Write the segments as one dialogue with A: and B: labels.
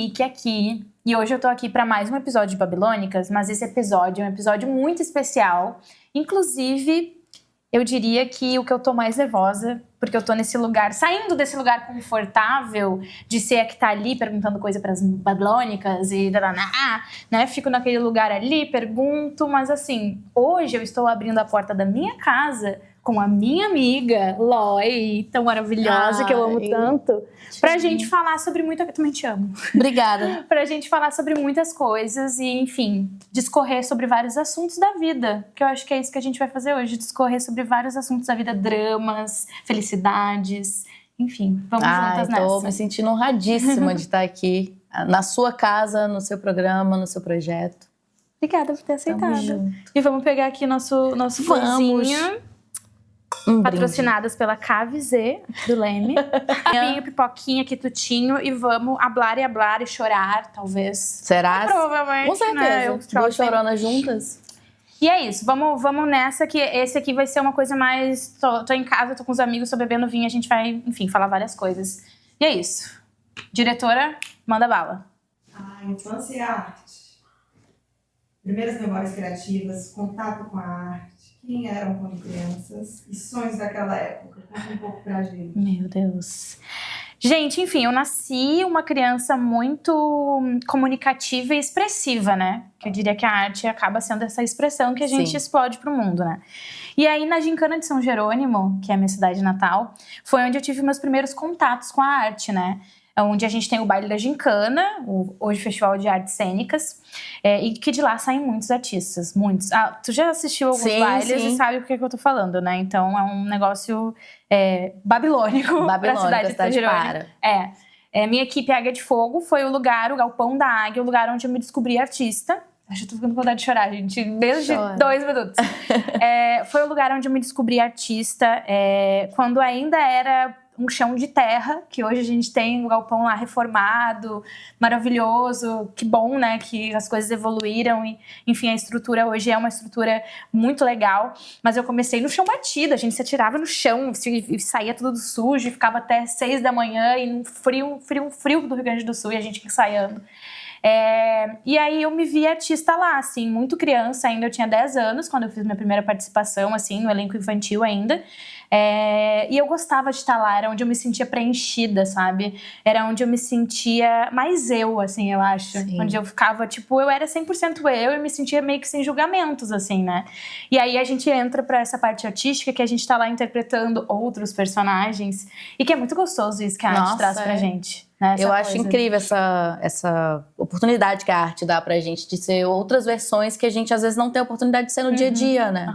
A: Nick aqui. E hoje eu tô aqui para mais um episódio de Babilônicas, mas esse episódio é um episódio muito especial. Inclusive, eu diria que o que eu tô mais nervosa, porque eu tô nesse lugar, saindo desse lugar confortável de ser a que tá ali perguntando coisa pras babilônicas e né? Fico naquele lugar ali, pergunto, mas assim, hoje eu estou abrindo a porta da minha casa com a minha amiga Loi, tão maravilhosa, que eu amo tanto, pra gente falar sobre muita coisa. Eu também te amo.
B: Obrigada.
A: Pra gente falar sobre muitas coisas e, enfim, discorrer sobre vários assuntos da vida. Que eu acho que é isso que a gente vai fazer hoje, discorrer sobre vários assuntos da vida, dramas, felicidades, enfim, vamos juntas nessa.
B: Tô me sentindo honradíssima de estar aqui na sua casa, no seu programa, no seu projeto.
A: Obrigada por ter aceitado.
B: Tamo junto.
A: E vamos pegar aqui nosso pãozinho. Patrocinadas pela KVZ do Leme. Vinho, pipoquinha, quitutinho e vamos hablar e chorar, talvez.
B: Será?
A: Provavelmente.
B: Com certeza.
A: Né?
B: Duas choronas juntas.
A: E é isso, vamos nessa, que esse aqui vai ser uma coisa mais... Tô em casa, tô com os amigos, tô bebendo vinho, a gente vai, enfim, falar várias coisas. E é isso. Diretora, manda bala.
C: Infância e arte. Primeiras memórias criativas, contato com a arte. Quem eram quando crianças e sonhos daquela época? Conta um pouco pra gente.
A: Meu Deus. Gente, enfim, eu nasci uma criança muito comunicativa e expressiva, né? Que eu diria que a arte acaba sendo essa expressão que a gente explode pro mundo, né? E aí, na Gincana de São Jerônimo, que é a minha cidade natal, foi onde eu tive meus primeiros contatos com a arte, né? Onde a gente tem o baile da Gincana, hoje Festival de Artes Cênicas, e que de lá saem muitos artistas, muitos. Tu já assistiu alguns bailes e sabe o que eu tô falando, né? Então é um negócio babilônico pra cidade de São Jerônimo. Minha equipe Águia de Fogo foi o Galpão da Águia, o lugar onde eu me descobri artista. Acho que eu tô ficando com vontade de chorar, gente, desde 2 minutos. Foi o lugar onde eu me descobri artista, quando ainda era um chão de terra, que hoje a gente tem um galpão lá reformado, maravilhoso, que bom, né, que as coisas evoluíram e, enfim, a estrutura hoje é uma estrutura muito legal, mas eu comecei no chão batido, a gente se atirava no chão e saía tudo sujo e ficava até 6 da manhã e num frio do Rio Grande do Sul e a gente ensaiando. E aí eu me vi artista lá, assim, muito criança ainda, eu tinha 10 anos quando eu fiz minha primeira participação, assim, no elenco infantil ainda. E eu gostava de estar lá, era onde eu me sentia preenchida, sabe? Era onde eu me sentia mais eu, assim, eu acho. Sim. Onde eu ficava, tipo, eu era 100% eu e me sentia meio que sem julgamentos, assim, né? E aí a gente entra pra essa parte artística, que a gente tá lá interpretando outros personagens. E que é muito gostoso isso que a arte traz pra gente. Né?
B: Eu acho incrível essa oportunidade que a arte dá pra gente de ser outras versões que a gente às vezes não tem a oportunidade de ser no dia a dia, né?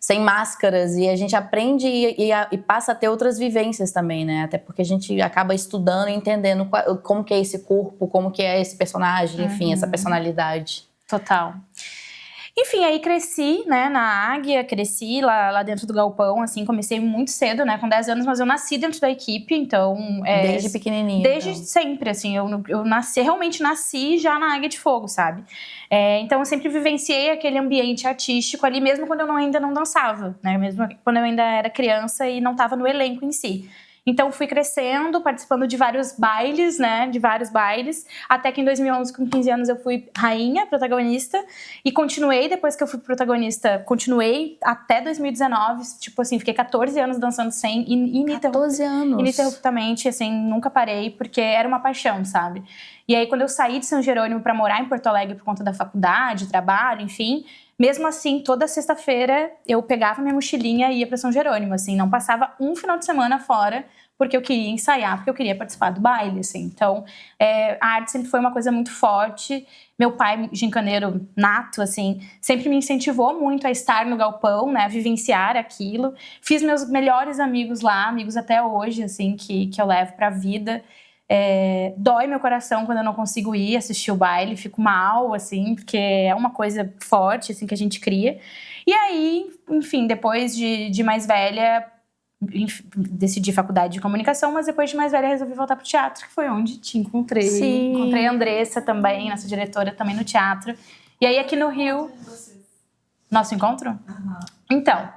B: Sem máscaras, e a gente aprende e passa a ter outras vivências também, né? Até porque a gente acaba estudando e entendendo como que é esse corpo, como que é esse personagem, enfim, essa personalidade.
A: Total. Enfim, aí cresci, né, na Águia, cresci lá dentro do galpão, assim, comecei muito cedo, né, com 10 anos, mas eu nasci dentro da equipe, então...
B: Desde pequenininha.
A: Desde sempre, assim, eu realmente nasci já na Águia de Fogo, sabe? Então eu sempre vivenciei aquele ambiente artístico ali, mesmo quando eu ainda não dançava, né, mesmo quando eu ainda era criança e não estava no elenco em si. Então fui crescendo, participando de vários bailes, né, até que em 2011, com 15 anos, eu fui rainha, protagonista, e continuei, depois que eu fui protagonista, continuei até 2019, tipo assim, fiquei 14 anos dançando sem,
B: 14 anos?
A: Ininterruptamente, assim, nunca parei, porque era uma paixão, sabe? E aí, quando eu saí de São Jerônimo pra morar em Porto Alegre por conta da faculdade, trabalho, enfim... Mesmo assim, toda sexta-feira eu pegava minha mochilinha e ia pra São Jerônimo, assim, não passava um final de semana fora, porque eu queria ensaiar, porque eu queria participar do baile, assim. Então, a arte sempre foi uma coisa muito forte. Meu pai, gincaneiro nato, assim, sempre me incentivou muito a estar no galpão, né, a vivenciar aquilo. Fiz meus melhores amigos lá, amigos até hoje, assim, que eu levo pra vida. Dói meu coração quando eu não consigo ir assistir o baile, fico mal, assim, porque é uma coisa forte, assim, que a gente cria. E aí, enfim, depois de mais velha, decidi faculdade de comunicação, mas depois de mais velha resolvi voltar pro teatro, que foi onde te encontrei.
B: Sim.
A: Encontrei a Andressa também, nossa diretora, também no teatro. E aí aqui no Rio... Nosso encontro? Então,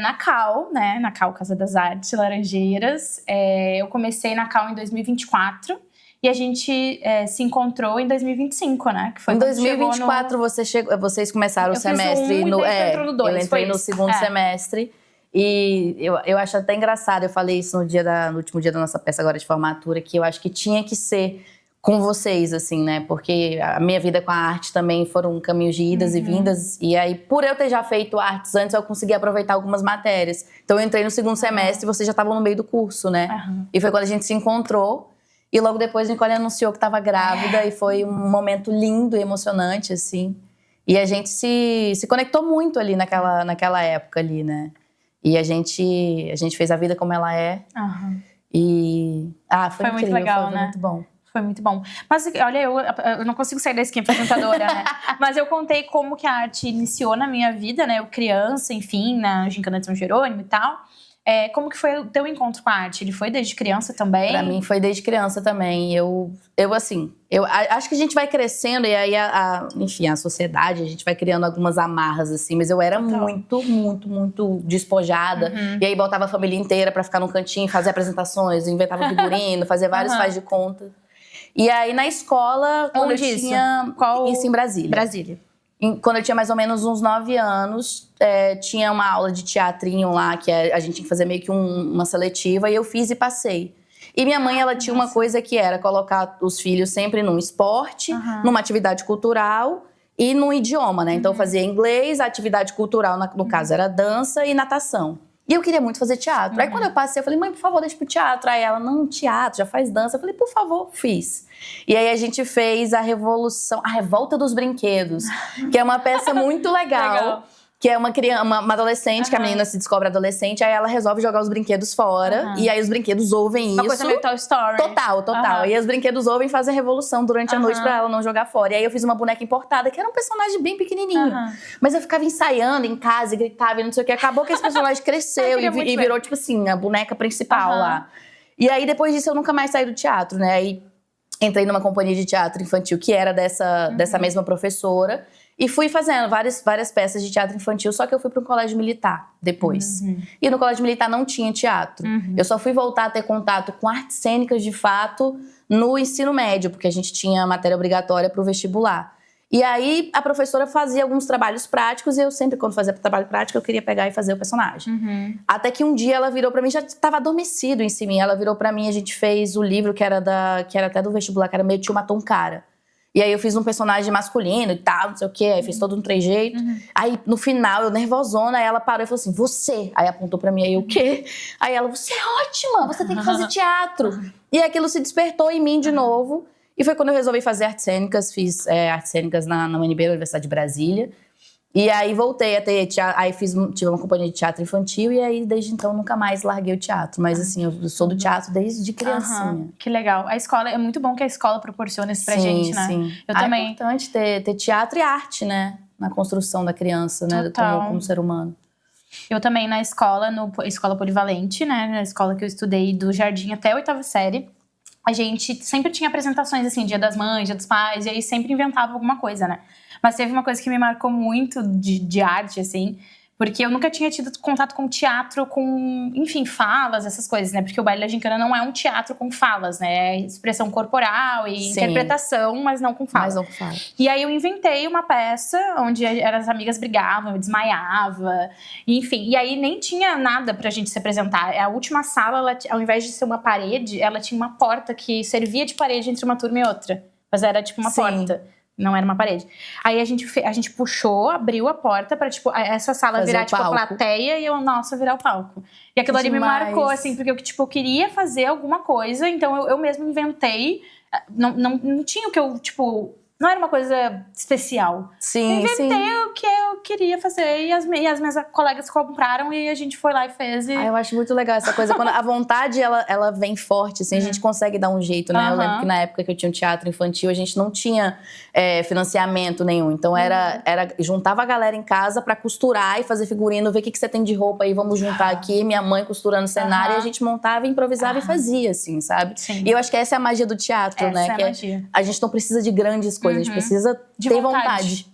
A: na CAU, né? Na CAU Casa das Artes Laranjeiras. Eu comecei na CAU em 2024. E a gente se encontrou em 2025, né? Que foi
B: em 2024 vocês começaram o semestre. Eu entrei no segundo semestre. E eu acho até engraçado, eu falei isso no último dia da nossa peça agora de formatura, que eu acho que tinha que ser com vocês, assim, né? Porque a minha vida com a arte também foram caminhos de idas e vindas. E aí, por eu ter já feito artes antes, eu consegui aproveitar algumas matérias. Então, eu entrei no segundo semestre e vocês já estavam no meio do curso, né? E foi quando a gente se encontrou. E logo depois, a Nicole anunciou que estava grávida. E foi um momento lindo e emocionante, assim. E a gente se conectou muito ali naquela época ali, né? E a gente fez a vida como ela é. E... foi incrível,
A: muito legal,
B: foi
A: né?
B: muito bom.
A: Foi muito bom. Mas olha, eu não consigo sair da skin apresentadora, né? Mas eu contei como que a arte iniciou na minha vida, né? Eu criança, enfim, na Gincana de São Jerônimo e tal. Como que foi o teu encontro com a arte? Ele foi desde criança também?
B: Pra mim foi desde criança também. Eu acho que a gente vai crescendo e aí, enfim, a sociedade, a gente vai criando algumas amarras, assim. Mas eu era muito, muito, muito despojada. E aí botava a família inteira pra ficar num cantinho, fazer apresentações, inventava figurino, fazia vários faz de conta. E aí na escola, quando
A: Onde
B: eu tinha... Isso em Brasília.
A: Brasília.
B: Quando eu tinha mais ou menos uns 9 anos, tinha uma aula de teatrinho lá, que a gente tinha que fazer meio que uma seletiva, e eu fiz e passei. E minha mãe, ela tinha uma coisa que era colocar os filhos sempre num esporte, numa atividade cultural e num idioma, né? Então eu fazia inglês, a atividade cultural, no caso, era dança e natação. E eu queria muito fazer teatro. Aí quando eu passei, eu falei, mãe, por favor, deixa pro teatro. Aí ela, não, teatro, já faz dança. Eu falei, por favor, fiz. E aí a gente fez a Revolta dos Brinquedos, que é uma peça muito legal. Que é uma adolescente, que a menina se descobre adolescente, aí ela resolve jogar os brinquedos fora. E aí os brinquedos ouvem isso.
A: Uma coisa meio Toy Story.
B: Total. E os brinquedos ouvem e fazem a revolução durante a noite pra ela não jogar fora. E aí eu fiz uma boneca importada, que era um personagem bem pequenininho. Mas eu ficava ensaiando em casa e gritava e não sei o que. Acabou que esse personagem cresceu e virou, tipo assim, a boneca principal lá. E aí depois disso eu nunca mais saí do teatro, né? Aí entrei numa companhia de teatro infantil que era dessa mesma professora. E fui fazendo várias peças de teatro infantil, só que eu fui para um colégio militar depois. E no colégio militar não tinha teatro. Eu só fui voltar a ter contato com artes cênicas, de fato, no ensino médio, porque a gente tinha matéria obrigatória para o vestibular. E aí, a professora fazia alguns trabalhos práticos, e eu sempre, quando fazia trabalho prático, eu queria pegar e fazer o personagem. Até que um dia ela virou para mim, já estava adormecido em cima, ela virou para mim, a gente fez o livro que era até do vestibular, que era Meu Tio Matou um Cara. E aí eu fiz um personagem masculino e tal, não sei o quê, aí fiz todo um trejeito. Aí no final, eu nervosona, aí ela parou e falou assim, você? Aí apontou pra mim, aí eu, o quê? Aí ela, você é ótima, você tem que fazer teatro. E aquilo se despertou em mim de novo. E foi quando eu resolvi fazer artes cênicas, fiz artes cênicas na UNB, na Universidade de Brasília. E aí voltei a ter teatro, aí tive uma companhia de teatro infantil e aí desde então nunca mais larguei o teatro. Mas assim, eu sou do teatro desde criancinha.
A: Que legal. A escola, é muito bom que a escola proporciona isso pra gente, né?
B: Sim.
A: Eu também.
B: É importante ter teatro e arte, né? Na construção da criança, né? Como ser humano.
A: Eu também na escola, escola polivalente, né? Na escola que eu estudei do jardim até a 8ª série. A gente sempre tinha apresentações assim, Dia das Mães, Dia dos Pais, e aí sempre inventava alguma coisa, né? Mas teve uma coisa que me marcou muito de arte, assim, porque eu nunca tinha tido contato com teatro, com, enfim, falas, essas coisas, né? Porque o Baile da Gincana não é um teatro com falas, né? É expressão corporal e interpretação, mas não com falas. E aí eu inventei uma peça onde as amigas brigavam, eu desmaiava, enfim. E aí nem tinha nada pra gente se apresentar. A última sala, ela, ao invés de ser uma parede, ela tinha uma porta que servia de parede entre uma turma e outra. Mas era tipo uma porta. Não era uma parede. Aí a gente puxou, abriu a porta pra, tipo, essa sala virar, tipo, a plateia e a nossa virar o palco. E aquilo ali me marcou, assim, porque eu queria fazer alguma coisa, então eu mesmo inventei. Não tinha o que eu, tipo... Não era uma coisa especial. Inventei o que eu queria fazer e as minhas colegas compraram e a gente foi lá e fez.
B: Eu acho muito legal essa coisa. Quando a vontade, ela vem forte, assim, a gente consegue dar um jeito, né? Eu lembro que na época que eu tinha um teatro infantil, a gente não tinha financiamento nenhum. Então, juntava a galera em casa pra costurar e fazer figurino, ver o que você tem de roupa aí, vamos juntar aqui. Minha mãe costurando cenário, e a gente montava, improvisava e fazia, assim, sabe? E eu acho que essa é a magia do teatro, né?
A: A
B: gente não precisa de grandes coisas. A gente precisa ter vontade.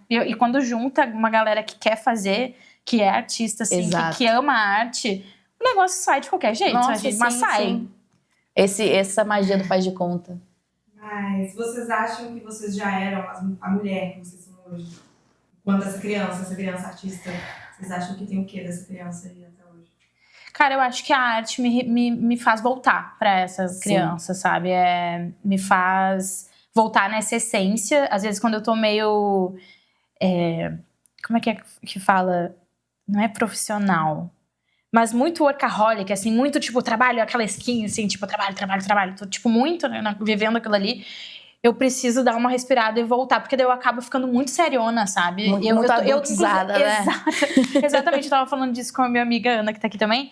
A: E quando junta uma galera que quer fazer, que é artista, assim, que ama a arte, o negócio sai de qualquer jeito. Mas sai.
B: Essa magia do faz de conta.
C: Mas vocês acham que vocês já eram a mulher que vocês são hoje? Quando essa criança artista, vocês acham que tem o quê dessa criança aí até hoje?
A: Cara, eu acho que a arte me faz voltar pra essa criança, sabe? Me faz voltar nessa essência. Às vezes, quando eu tô meio... como é que fala? Não é profissional, mas muito workaholic, assim, muito, tipo, trabalho, aquela skin, assim, tipo, trabalho. Tô, tipo, muito, né, vivendo aquilo ali. Eu preciso dar uma respirada e voltar, porque daí eu acabo ficando muito seriona, sabe?
B: Muito adultizada, né?
A: Exatamente, eu tava falando disso com a minha amiga Ana, que tá aqui também.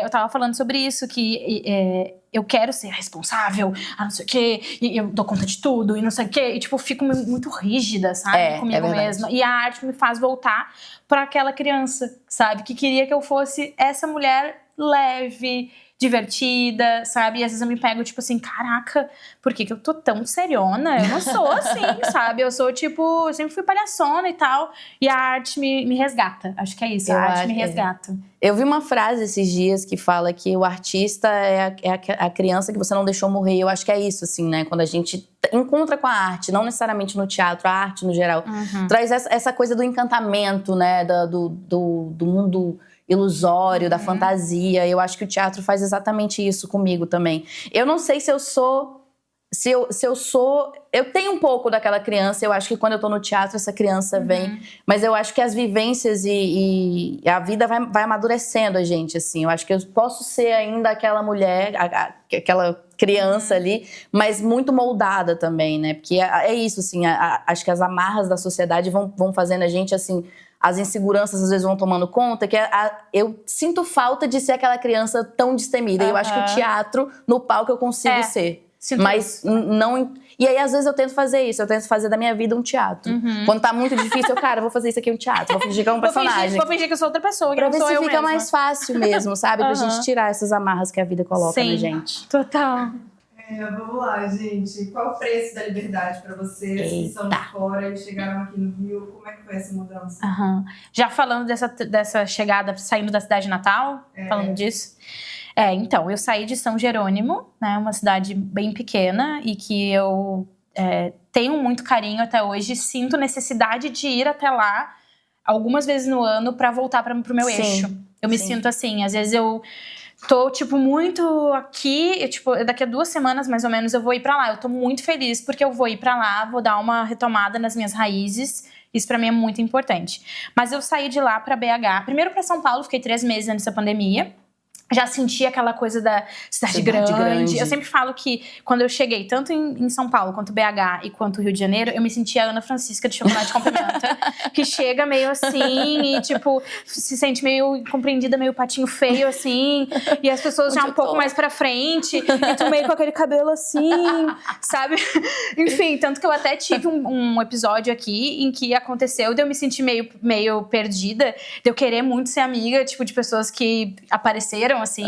A: Eu tava falando sobre isso, que eu quero ser responsável, não sei o quê, e eu dou conta de tudo, e não sei o quê. E, tipo, fico muito rígida, sabe? Comigo mesma. E a arte me faz voltar pra aquela criança, sabe? Que queria que eu fosse essa mulher leve, divertida, sabe? E às vezes eu me pego, tipo assim, caraca, por que eu tô tão seriona? Eu não sou assim, sabe? Eu sou, tipo, eu sempre fui palhaçona e tal. E a arte me resgata. Acho que é isso, a arte me resgata.
B: Eu vi uma frase esses dias que fala que o artista é a criança que você não deixou morrer. Eu acho que é isso, assim, né? Quando a gente encontra com a arte, não necessariamente no teatro, a arte no geral, traz essa coisa do encantamento, né? Do mundo ilusório, da fantasia. Eu acho que o teatro faz exatamente isso comigo também. Eu não sei se eu sou... Se eu sou... Eu tenho um pouco daquela criança. Eu acho que quando eu tô no teatro, essa criança vem. Mas eu acho que as vivências e a vida vai amadurecendo a gente, assim. Eu acho que eu posso ser ainda aquela mulher, aquela criança ali, mas muito moldada também, né? Porque é isso, assim. Acho que as amarras da sociedade vão fazendo a gente, assim... As inseguranças às vezes vão tomando conta, que eu sinto falta de ser aquela criança tão destemida. E eu acho que o teatro, no palco, eu consigo ser. Mas não... E aí, às vezes, eu tento fazer isso. Eu tento fazer da minha vida um teatro. Quando tá muito difícil, eu vou fazer isso aqui um teatro. Vou fingir que é um personagem.
A: Vou fingir que eu sou outra pessoa, que
B: pra
A: não
B: ver
A: sou
B: se
A: eu
B: fica
A: mesma.
B: mais fácil mesmo, sabe? Pra gente tirar essas amarras que a vida coloca na gente.
A: Total.
C: Vamos lá, gente. Qual o preço da liberdade pra vocês que são de fora e chegaram aqui no Rio? Como é que foi essa mudança?
A: Já falando dessa chegada, saindo da cidade natal, falando disso. Então, eu saí de São Jerônimo, né, uma cidade bem pequena e que eu tenho muito carinho até hoje. Sinto necessidade de ir até lá algumas vezes no ano pra voltar pro meu eixo. Eu me sinto assim, às vezes eu... Tô, tipo, muito aqui, daqui a 2 semanas, mais ou menos, eu vou ir pra lá. Eu tô muito feliz porque eu vou ir pra lá, vou dar uma retomada nas minhas raízes. Isso pra mim é muito importante. Mas eu saí de lá pra BH. Primeiro pra São Paulo, fiquei 3 meses antes da pandemia. Já senti aquela coisa da cidade grande. Eu sempre falo que quando eu cheguei, tanto em São Paulo, quanto BH e quanto Rio de Janeiro, eu me sentia a Ana Francisca de Chocolate com Pimenta, que chega meio assim e, tipo, se sente meio compreendida, meio patinho feio, assim, e as pessoas já um pouco mais pra frente, e tu meio com aquele cabelo assim, sabe? Enfim, tanto que eu até tive um episódio aqui em que aconteceu de eu me sentir meio perdida, de eu querer muito ser amiga, tipo, de pessoas que apareceram assim,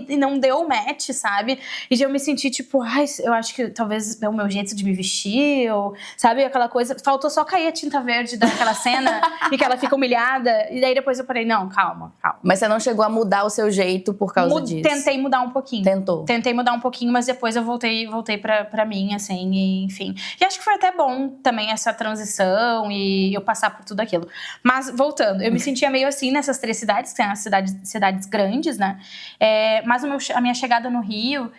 A: e não deu match, sabe? E eu me senti tipo, eu acho que talvez é o meu jeito de me vestir, ou, sabe? Aquela coisa, faltou só cair a tinta verde daquela cena e que ela fica humilhada, e daí depois eu parei, não, calma.
B: Mas você não chegou a mudar o seu jeito por causa disso?
A: Tentei mudar um pouquinho. Tentei mudar um pouquinho, mas depois eu voltei pra mim, assim, e, enfim. E acho que foi até bom também essa transição e eu passar por tudo aquilo. Mas, voltando, eu me sentia meio assim nessas 3 cidades, que são as cidades grandes, né? Mas a minha chegada no Rio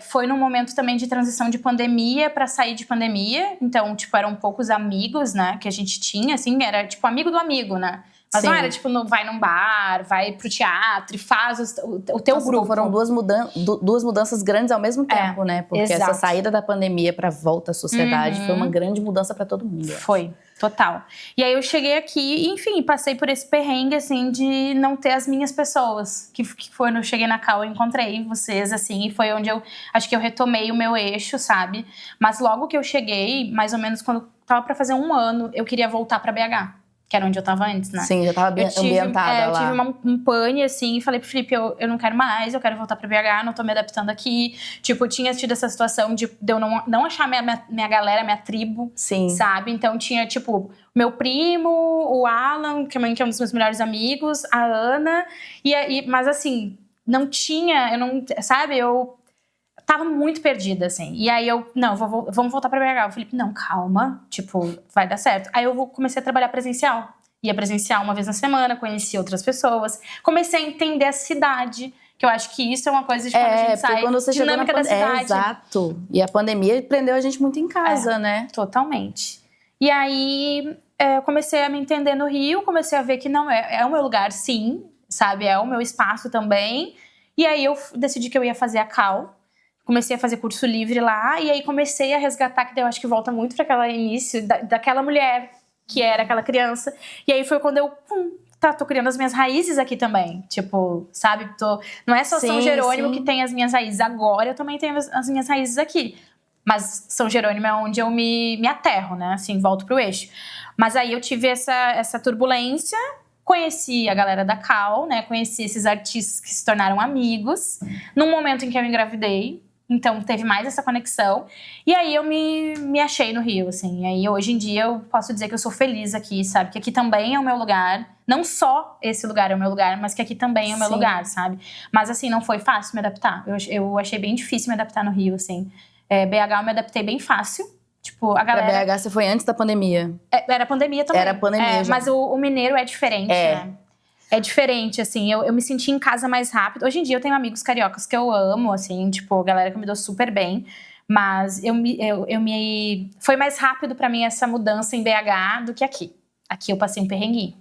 A: foi num momento também de transição de pandemia para sair de pandemia. Então, tipo, eram poucos amigos, né, que a gente tinha, assim, era tipo amigo do amigo, né? Mas não era tipo, vai num bar, vai pro teatro e faz o teu grupo.
B: Foram duas mudanças grandes ao mesmo tempo, né? Porque essa saída da pandemia pra volta à sociedade foi uma grande mudança pra todo mundo.
A: Foi, total. E aí eu cheguei aqui e, enfim, passei por esse perrengue, assim, de não ter as minhas pessoas. Que foi quando eu cheguei na Cal, eu encontrei vocês, assim, e foi onde eu acho que eu retomei o meu eixo, sabe? Mas logo que eu cheguei, mais ou menos quando tava pra fazer 1 ano, eu queria voltar pra BH. Que era onde eu tava antes, né?
B: Sim, já tava ambientada lá.
A: Eu tive um pane, assim, e falei pro Felipe, eu não quero mais, eu quero voltar pra BH, não tô me adaptando aqui. Tipo, eu tinha tido essa situação de eu não achar minha galera, minha tribo, sabe? Então tinha, tipo, meu primo, o Alan, que é um dos meus melhores amigos, a Ana, mas assim, não tinha, sabe? tava muito perdida, assim. E aí eu, não, vamos voltar pra BH. O Felipe, não, calma, tipo, vai dar certo. Aí eu comecei a trabalhar presencial. Ia presencial uma vez na semana, conheci outras pessoas. Comecei a entender a cidade, que eu acho que isso é uma coisa de quando a gente sai,
B: quando você
A: dinâmica da cidade.
B: Exato. E a pandemia prendeu a gente muito em casa, né?
A: Totalmente. E aí, eu comecei a me entender no Rio, comecei a ver que não é o meu lugar, sim, sabe? É o meu espaço também. E aí eu decidi que eu ia fazer a Cal. Comecei a fazer curso livre lá, e aí comecei a resgatar, que eu acho que volta muito para aquele início, daquela mulher que era aquela criança. E aí foi quando eu, tô criando as minhas raízes aqui também. Tipo, sabe? Não é só São Jerônimo que tem as minhas raízes. Agora eu também tenho as minhas raízes aqui. Mas São Jerônimo é onde eu me aterro, né? Assim, volto pro eixo. Mas aí eu tive essa turbulência, conheci a galera da Cal, né? Conheci esses artistas que se tornaram amigos. Num momento em que eu engravidei. Então, teve mais essa conexão. E aí, eu me achei no Rio, assim. E aí, hoje em dia, eu posso dizer que eu sou feliz aqui, sabe? Que aqui também é o meu lugar. Não só esse lugar é o meu lugar, mas que aqui também é o meu lugar, sabe? Mas, assim, não foi fácil me adaptar. Eu achei bem difícil me adaptar no Rio, assim. BH eu me adaptei bem fácil. Tipo, a galera...
B: Pra BH você foi antes da pandemia?
A: Era pandemia também.
B: Era pandemia já.
A: Mas o mineiro é diferente, né? É diferente, assim, eu me senti em casa mais rápido. Hoje em dia eu tenho amigos cariocas que eu amo, assim, tipo, galera que me deu super bem. Mas foi mais rápido pra mim essa mudança em BH do que aqui. Aqui eu passei um perrenguinho.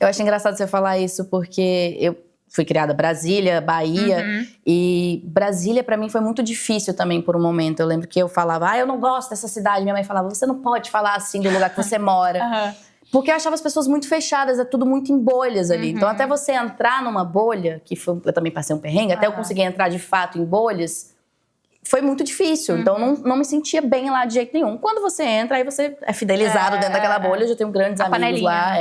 B: Eu acho engraçado você falar isso, porque eu fui criada em Brasília, Bahia. E Brasília pra mim foi muito difícil também por um momento. Eu lembro que eu falava, eu não gosto dessa cidade. Minha mãe falava, você não pode falar assim do lugar que você mora. Porque eu achava as pessoas muito fechadas, é tudo muito em bolhas ali. Então, até você entrar numa bolha, eu também passei um perrengue, até eu conseguir entrar de fato em bolhas, foi muito difícil. Então, não me sentia bem lá de jeito nenhum. Quando você entra, aí você é fidelizado dentro daquela bolha. Eu já tenho grandes amigos lá.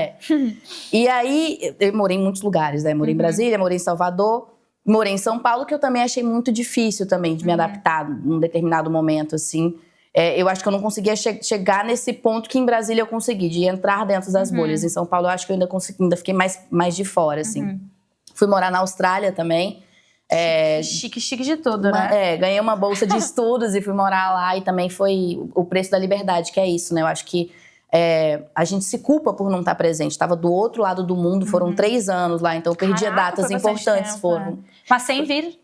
B: E aí, eu morei em muitos lugares, né? Morei em Brasília, morei em Salvador, morei em São Paulo, que eu também achei muito difícil também de me adaptar num determinado momento, assim. Eu acho que eu não conseguia chegar nesse ponto que em Brasília eu consegui, de entrar dentro das bolhas. Em São Paulo eu acho que eu ainda fiquei mais de fora, assim. Fui morar na Austrália também.
A: Chique de tudo, né?
B: Ganhei uma bolsa de estudos e fui morar lá. E também foi o preço da liberdade, que é isso, né? Eu acho que a gente se culpa por não estar presente. Estava do outro lado do mundo, foram 3 anos lá. Então eu perdia datas importantes.
A: Mas sem vir...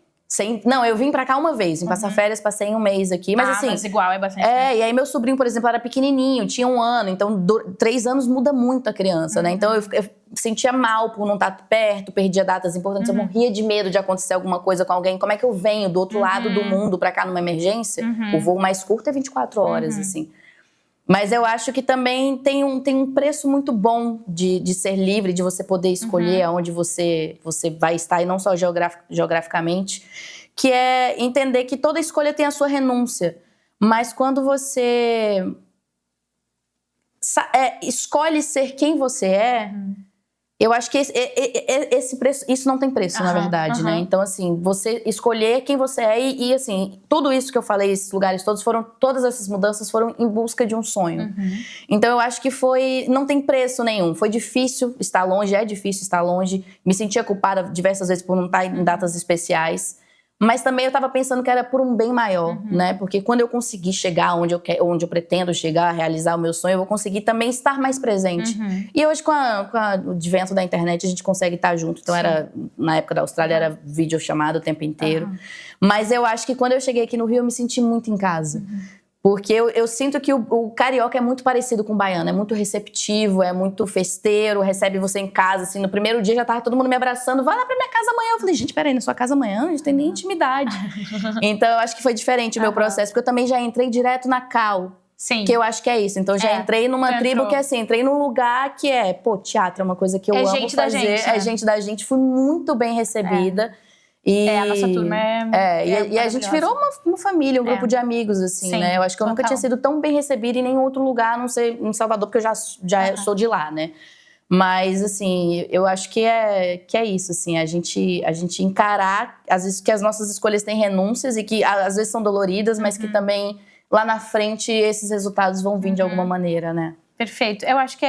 B: Não, eu vim pra cá uma vez, em passar férias, passei um mês aqui, mas assim...
A: mas igual, é bastante.
B: E aí meu sobrinho, por exemplo, era pequenininho, tinha 1 ano, então 3 anos muda muito a criança, né? Então eu sentia mal por não estar perto, perdia datas importantes, eu morria de medo de acontecer alguma coisa com alguém. Como é que eu venho do outro lado do mundo pra cá numa emergência? O voo mais curto é 24 horas, assim. Mas eu acho que também tem um preço muito bom de ser livre, de você poder escolher aonde você vai estar, e não só geograficamente, que é entender que toda escolha tem a sua renúncia. Mas quando você escolhe ser quem você é, eu acho que esse preço, isso não tem preço, na verdade, né? Então, assim, você escolher quem você é e assim, tudo isso que eu falei, esses lugares todos, todas essas mudanças foram em busca de um sonho. Então, eu acho que não tem preço nenhum. Foi difícil estar longe, é difícil estar longe. Me sentia culpada diversas vezes por não estar em datas especiais. Mas também eu estava pensando que era por um bem maior, né? Porque quando eu conseguir chegar onde eu pretendo chegar, realizar o meu sonho, eu vou conseguir também estar mais presente. E hoje, com o advento da internet, a gente consegue estar junto. Então, na época da Austrália, era videochamada o tempo inteiro. Mas eu acho que quando eu cheguei aqui no Rio, eu me senti muito em casa. Porque eu sinto que o carioca é muito parecido com o baiano, é muito receptivo, é muito festeiro, recebe você em casa, assim, no primeiro dia já tava todo mundo me abraçando, vai lá pra minha casa amanhã. Eu falei, gente, peraí, na sua casa amanhã? A gente tem nem intimidade. Então, eu acho que foi diferente o meu processo, porque eu também já entrei direto na Cal.
A: Sim.
B: Que eu acho que é isso. Então, já entrei numa tribo que é assim, entrei num lugar que teatro é uma coisa que eu amo
A: gente
B: fazer.
A: Da gente, né?
B: É gente da gente, fui muito bem recebida.
A: A nossa turma
B: e a gente virou uma família, um grupo de amigos, assim, né? Eu acho que eu nunca tinha sido tão bem recebida em nenhum outro lugar, a não ser em Salvador, porque eu já sou de lá, né? Mas, assim, eu acho que é isso, assim, a gente encarar, às vezes, que as nossas escolhas têm renúncias e que, às vezes, são doloridas, mas que também, lá na frente, esses resultados vão vir de alguma maneira, né?
A: Perfeito. Eu acho que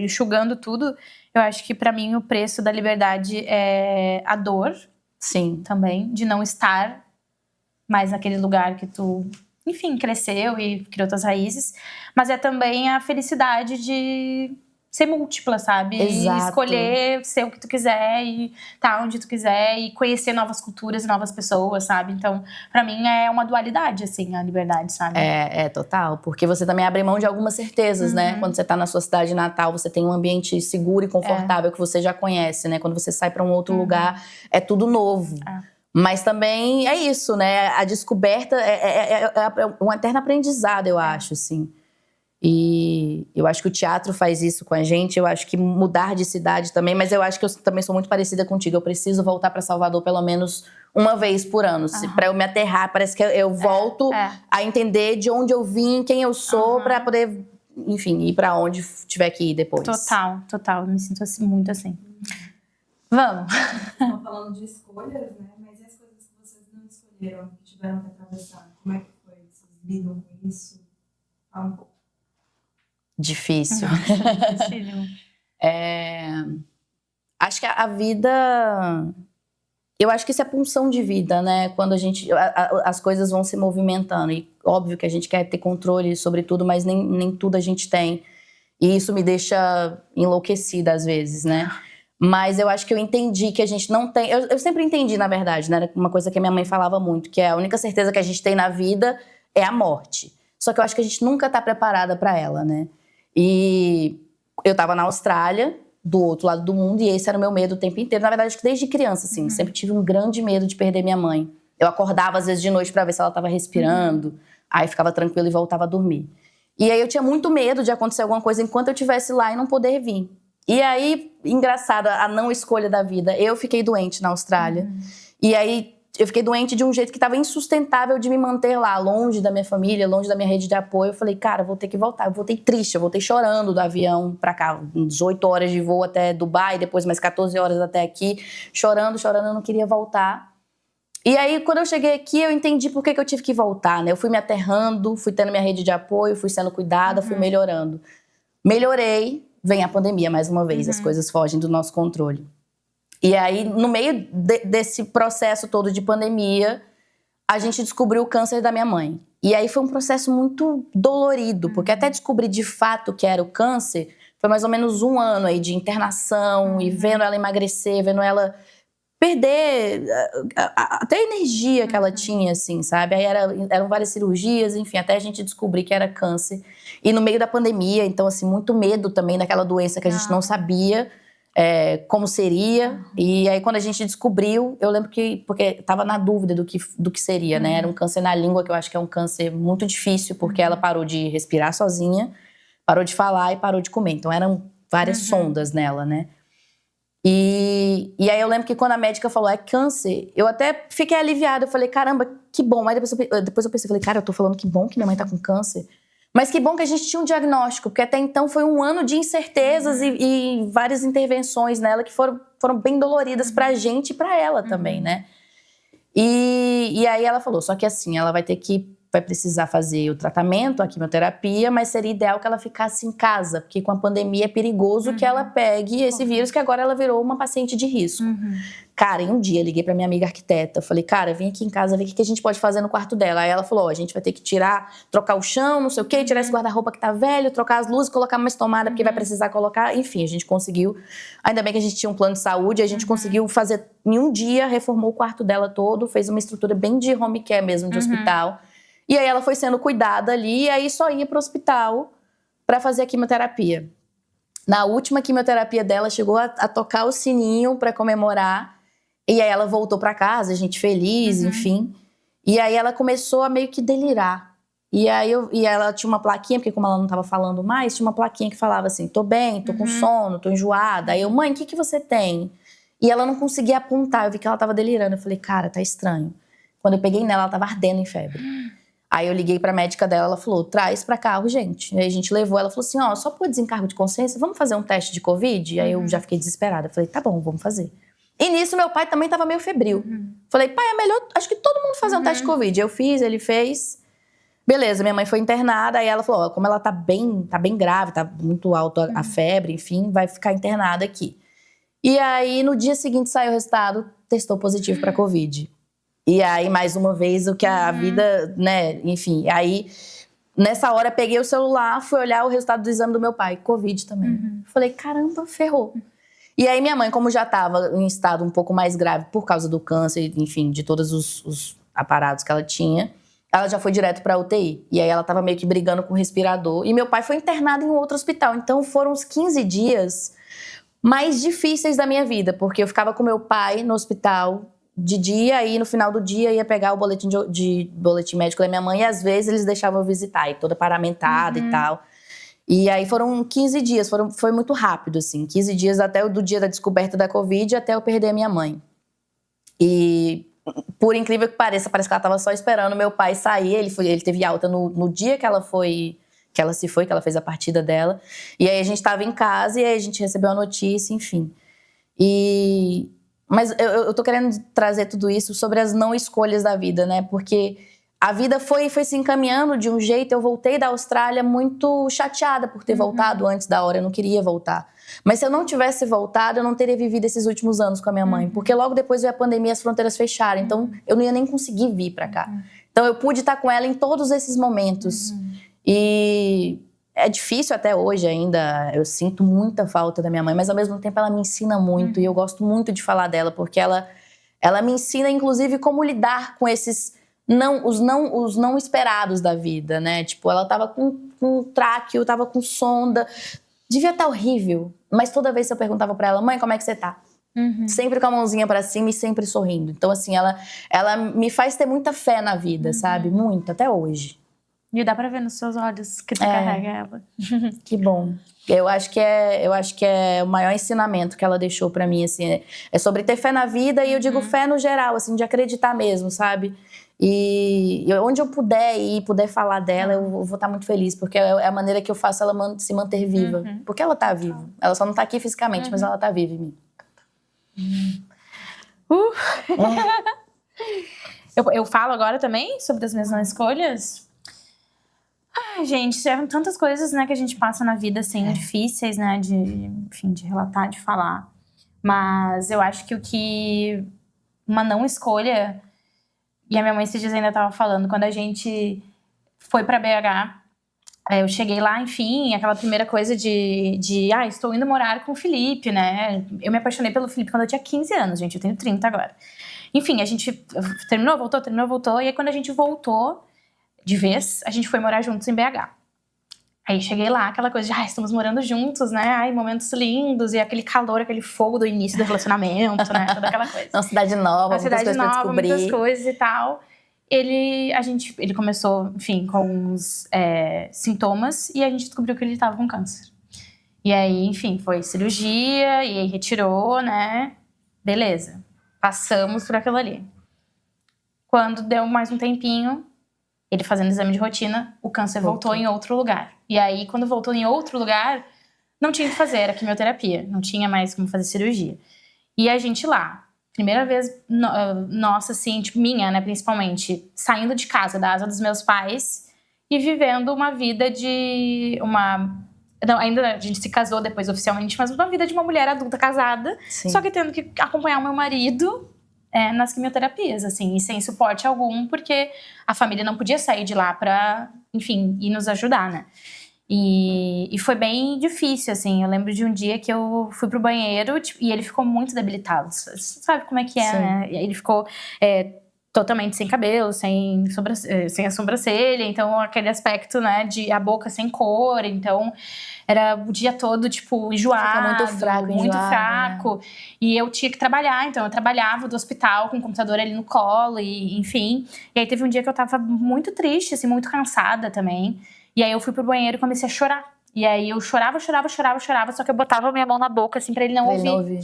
A: enxugando tudo, eu acho que, pra mim, o preço da liberdade é a dor.
B: Sim.
A: Também, de não estar mais naquele lugar que tu, enfim, cresceu e criou tuas raízes. Mas é também a felicidade de ser múltipla, sabe?
B: Exato.
A: E escolher ser o que tu quiser e estar onde tu quiser e conhecer novas culturas e novas pessoas, sabe? Então, pra mim é uma dualidade, assim, a liberdade, sabe?
B: É total. Porque você também abre mão de algumas certezas, né? Quando você tá na sua cidade natal, você tem um ambiente seguro e confortável que você já conhece, né? Quando você sai pra um outro lugar, é tudo novo. Mas também é isso, né? A descoberta é um eterno aprendizado, eu acho, assim. E eu acho que o teatro faz isso com a gente. Eu acho que mudar de cidade também. Mas eu acho que eu também sou muito parecida contigo. Eu preciso voltar pra Salvador pelo menos uma vez por ano. Pra eu me aterrar, parece que eu volto a entender de onde eu vim, quem eu sou, pra poder, enfim, ir pra onde tiver que ir depois.
A: Total. Eu me sinto assim, muito assim. Vamos.
C: Estão falando de escolhas, né? Mas e as coisas que vocês não escolheram, que tiveram que atravessar? Como é que foi? Vocês lidam com isso? Fala um pouco.
B: Difícil. Acho que a vida... Eu acho que isso é punção de vida, né? Quando as coisas vão se movimentando. E óbvio que a gente quer ter controle sobre tudo, mas nem tudo a gente tem. E isso me deixa enlouquecida às vezes, né? Mas eu acho que eu entendi que a gente não tem... Eu sempre entendi, na verdade, né? Uma coisa que a minha mãe falava muito, que é a única certeza que a gente tem na vida é a morte. Só que eu acho que a gente nunca tá preparada pra ela, né? E eu tava na Austrália, do outro lado do mundo, e esse era o meu medo o tempo inteiro. Na verdade, acho que desde criança, assim, sempre tive um grande medo de perder minha mãe. Eu acordava, às vezes, de noite pra ver se ela tava respirando, aí ficava tranquila e voltava a dormir. E aí eu tinha muito medo de acontecer alguma coisa enquanto eu estivesse lá e não poder vir. E aí, engraçado, a não escolha da vida. Eu fiquei doente na Austrália. E aí, eu fiquei doente de um jeito que estava insustentável de me manter lá, longe da minha família, longe da minha rede de apoio. Eu falei, cara, eu vou ter que voltar. Eu voltei triste, eu voltei chorando do avião pra cá. 18 horas de voo até Dubai, depois mais 14 horas até aqui. Chorando, eu não queria voltar. E aí, quando eu cheguei aqui, eu entendi por que eu tive que voltar, né? Eu fui me aterrando, fui tendo minha rede de apoio, fui sendo cuidada, fui melhorando. Melhorei, vem a pandemia mais uma vez, as coisas fogem do nosso controle. E aí, no meio desse processo todo de pandemia, a gente descobriu o câncer da minha mãe. E aí foi um processo muito dolorido, porque até descobrir de fato que era o câncer, foi mais ou menos 1 ano aí de internação, e vendo ela emagrecer, vendo ela perder até a energia que ela tinha, assim, sabe? Aí eram várias cirurgias, enfim, até a gente descobrir que era câncer. E no meio da pandemia, então, assim, muito medo também daquela doença que a gente não sabia como seria. E aí, quando a gente descobriu, eu lembro que... Porque tava na dúvida do que seria, né? Era um câncer na língua, que eu acho que é um câncer muito difícil, porque ela parou de respirar sozinha, parou de falar e parou de comer. Então, eram várias sondas nela, né? E aí eu lembro que quando a médica falou, é câncer, eu até fiquei aliviada. Eu falei, caramba, que bom. Aí depois eu pensei, falei, cara, eu tô falando que bom que minha mãe tá com câncer. Mas que bom que a gente tinha um diagnóstico, porque até então foi 1 ano de incertezas e várias intervenções nela que foram bem doloridas pra gente e pra ela também, né? E aí ela falou, só que assim, ela vai precisar fazer o tratamento, a quimioterapia, mas seria ideal que ela ficasse em casa, porque com a pandemia é perigoso que ela pegue esse vírus, que agora ela virou uma paciente de risco. Cara, em um dia, liguei pra minha amiga arquiteta, falei, cara, vem aqui em casa ver o que a gente pode fazer no quarto dela. Aí ela falou, a gente vai ter que trocar o chão, não sei o quê, tirar esse guarda-roupa que tá velho, trocar as luzes, colocar mais tomada, porque vai precisar colocar. Enfim, a gente conseguiu. Ainda bem que a gente tinha um plano de saúde, a gente conseguiu fazer, em um dia, reformou o quarto dela todo, fez uma estrutura bem de home care mesmo, de hospital. E aí ela foi sendo cuidada ali, e aí só ia pro hospital pra fazer a quimioterapia. Na última quimioterapia dela, chegou a tocar o sininho pra comemorar. E aí ela voltou pra casa, a gente feliz, enfim. E aí ela começou a meio que delirar. E aí ela tinha uma plaquinha, porque como ela não tava falando mais, tinha uma plaquinha que falava assim, tô bem, tô com sono, tô enjoada. Aí eu, mãe, o que você tem? E ela não conseguia apontar, eu vi que ela tava delirando. Eu falei, cara, tá estranho. Quando eu peguei nela, ela tava ardendo em febre. Aí eu liguei pra médica dela, ela falou, traz pra cá urgente. E aí a gente levou, ela falou assim, ó, só por desencargo de consciência, vamos fazer um teste de Covid? E aí eu já fiquei desesperada. Eu falei, tá bom, vamos fazer. E nisso meu pai também tava meio febril. Falei, pai, é melhor, acho que todo mundo fazer um teste de Covid. Eu fiz, ele fez. Beleza, minha mãe foi internada, aí ela falou, ó, como ela tá bem grave, tá muito alto a febre, enfim, vai ficar internada aqui. E aí no dia seguinte saiu o resultado, testou positivo pra Covid. E aí, mais uma vez, o que a vida, né, enfim. Aí, nessa hora, peguei o celular, fui olhar o resultado do exame do meu pai. Covid também. Falei, caramba, ferrou. E aí, minha mãe, como já estava em estado um pouco mais grave por causa do câncer, enfim, de todos os aparatos que ela tinha, ela já foi direto pra UTI. E aí, ela tava meio que brigando com o respirador. E meu pai foi internado em um outro hospital. Então, foram uns 15 dias mais difíceis da minha vida. Porque eu ficava com meu pai no hospital de dia, e no final do dia ia pegar o boletim boletim médico da minha mãe, e às vezes eles deixavam eu visitar, e toda paramentada e tal. E aí foram 15 dias, foi muito rápido, assim. 15 dias até do dia da descoberta da Covid até eu perder a minha mãe. E, por incrível que pareça, parece que ela tava só esperando meu pai sair. Ele teve alta no dia que ela fez a partida dela. E aí a gente tava em casa, e aí a gente recebeu a notícia, enfim. Mas eu tô querendo trazer tudo isso sobre as não escolhas da vida, né? Porque a vida foi se encaminhando de um jeito. Eu voltei da Austrália muito chateada por ter voltado antes da hora. Eu não queria voltar. Mas se eu não tivesse voltado, eu não teria vivido esses últimos anos com a minha mãe. Porque logo depois veio a pandemia e as fronteiras fecharam. Então, eu não ia nem conseguir vir pra cá. Então, eu pude estar com ela em todos esses momentos. E é difícil até hoje ainda, eu sinto muita falta da minha mãe, mas ao mesmo tempo ela me ensina muito, e eu gosto muito de falar dela, porque ela me ensina, inclusive, como lidar com esses os não esperados da vida, né? Tipo, ela tava com tráqueo, tava com sonda, devia estar horrível, mas toda vez que eu perguntava pra ela, mãe, como é que você tá? Sempre com a mãozinha pra cima e sempre sorrindo. Então, assim, ela me faz ter muita fé na vida, sabe? Muito, até hoje.
A: E dá pra ver nos seus olhos que tu carrega ela.
B: Que bom. Eu acho que é o maior ensinamento que ela deixou pra mim, assim. É sobre ter fé na vida, e eu digo fé no geral, assim, de acreditar mesmo, sabe? E onde eu puder ir, puder falar dela, eu vou estar muito feliz. Porque é a maneira que eu faço ela se manter viva. Porque ela tá viva. Ela só não tá aqui fisicamente, mas ela tá viva em mim.
A: Eu falo agora também sobre as minhas não escolhas. Ai, gente, são tantas coisas, né, que a gente passa na vida, assim, difíceis, né, de relatar, de falar. Mas eu acho que uma não escolha, e a minha mãe esses dias ainda tava falando, quando a gente foi pra BH, eu cheguei lá, enfim, aquela primeira coisa estou indo morar com o Felipe, né? Eu me apaixonei pelo Felipe quando eu tinha 15 anos, gente, eu tenho 30 agora. Enfim, a gente terminou, voltou, e aí quando a gente voltou de vez, a gente foi morar juntos em BH. Aí cheguei lá, aquela coisa de, estamos morando juntos, né? Ai, momentos lindos, e aquele calor, aquele fogo do início do relacionamento, né? Toda aquela coisa.
B: Uma cidade nova, muitas coisas pra descobrir.
A: Muitas coisas e tal. Ele começou, enfim, com uns sintomas, e a gente descobriu que ele estava com câncer. E aí, enfim, foi cirurgia, e aí retirou, né? Beleza. Passamos por aquilo ali. Quando deu mais um tempinho, ele fazendo exame de rotina, o câncer voltou em outro lugar. E aí, quando voltou em outro lugar, não tinha o que fazer, era quimioterapia. Não tinha mais como fazer cirurgia. E a gente lá, primeira vez nossa, assim, tipo, minha, né, principalmente, saindo de casa, da asa dos meus pais, e vivendo uma vida Não, ainda a gente se casou depois oficialmente, mas uma vida de uma mulher adulta casada, só que tendo que acompanhar o meu marido nas quimioterapias, assim, e sem suporte algum, porque a família não podia sair de lá pra, enfim, ir nos ajudar, né? E foi bem difícil, assim. Eu lembro de um dia que eu fui pro banheiro, tipo, e ele ficou muito debilitado. Sabe como é que é, né? Ele ficou totalmente sem cabelo, sem a sobrancelha. Então, aquele aspecto, né, de a boca sem cor. Então, era o dia todo, tipo, enjoado.
B: Fica muito fraco.
A: Né? E eu tinha que trabalhar. Então, eu trabalhava do hospital com o computador ali no colo, e enfim. E aí, teve um dia que eu tava muito triste, assim, muito cansada também. E aí, eu fui pro banheiro e comecei a chorar. E aí, eu chorava, só que eu botava a minha mão na boca, assim, pra ele não ouvir.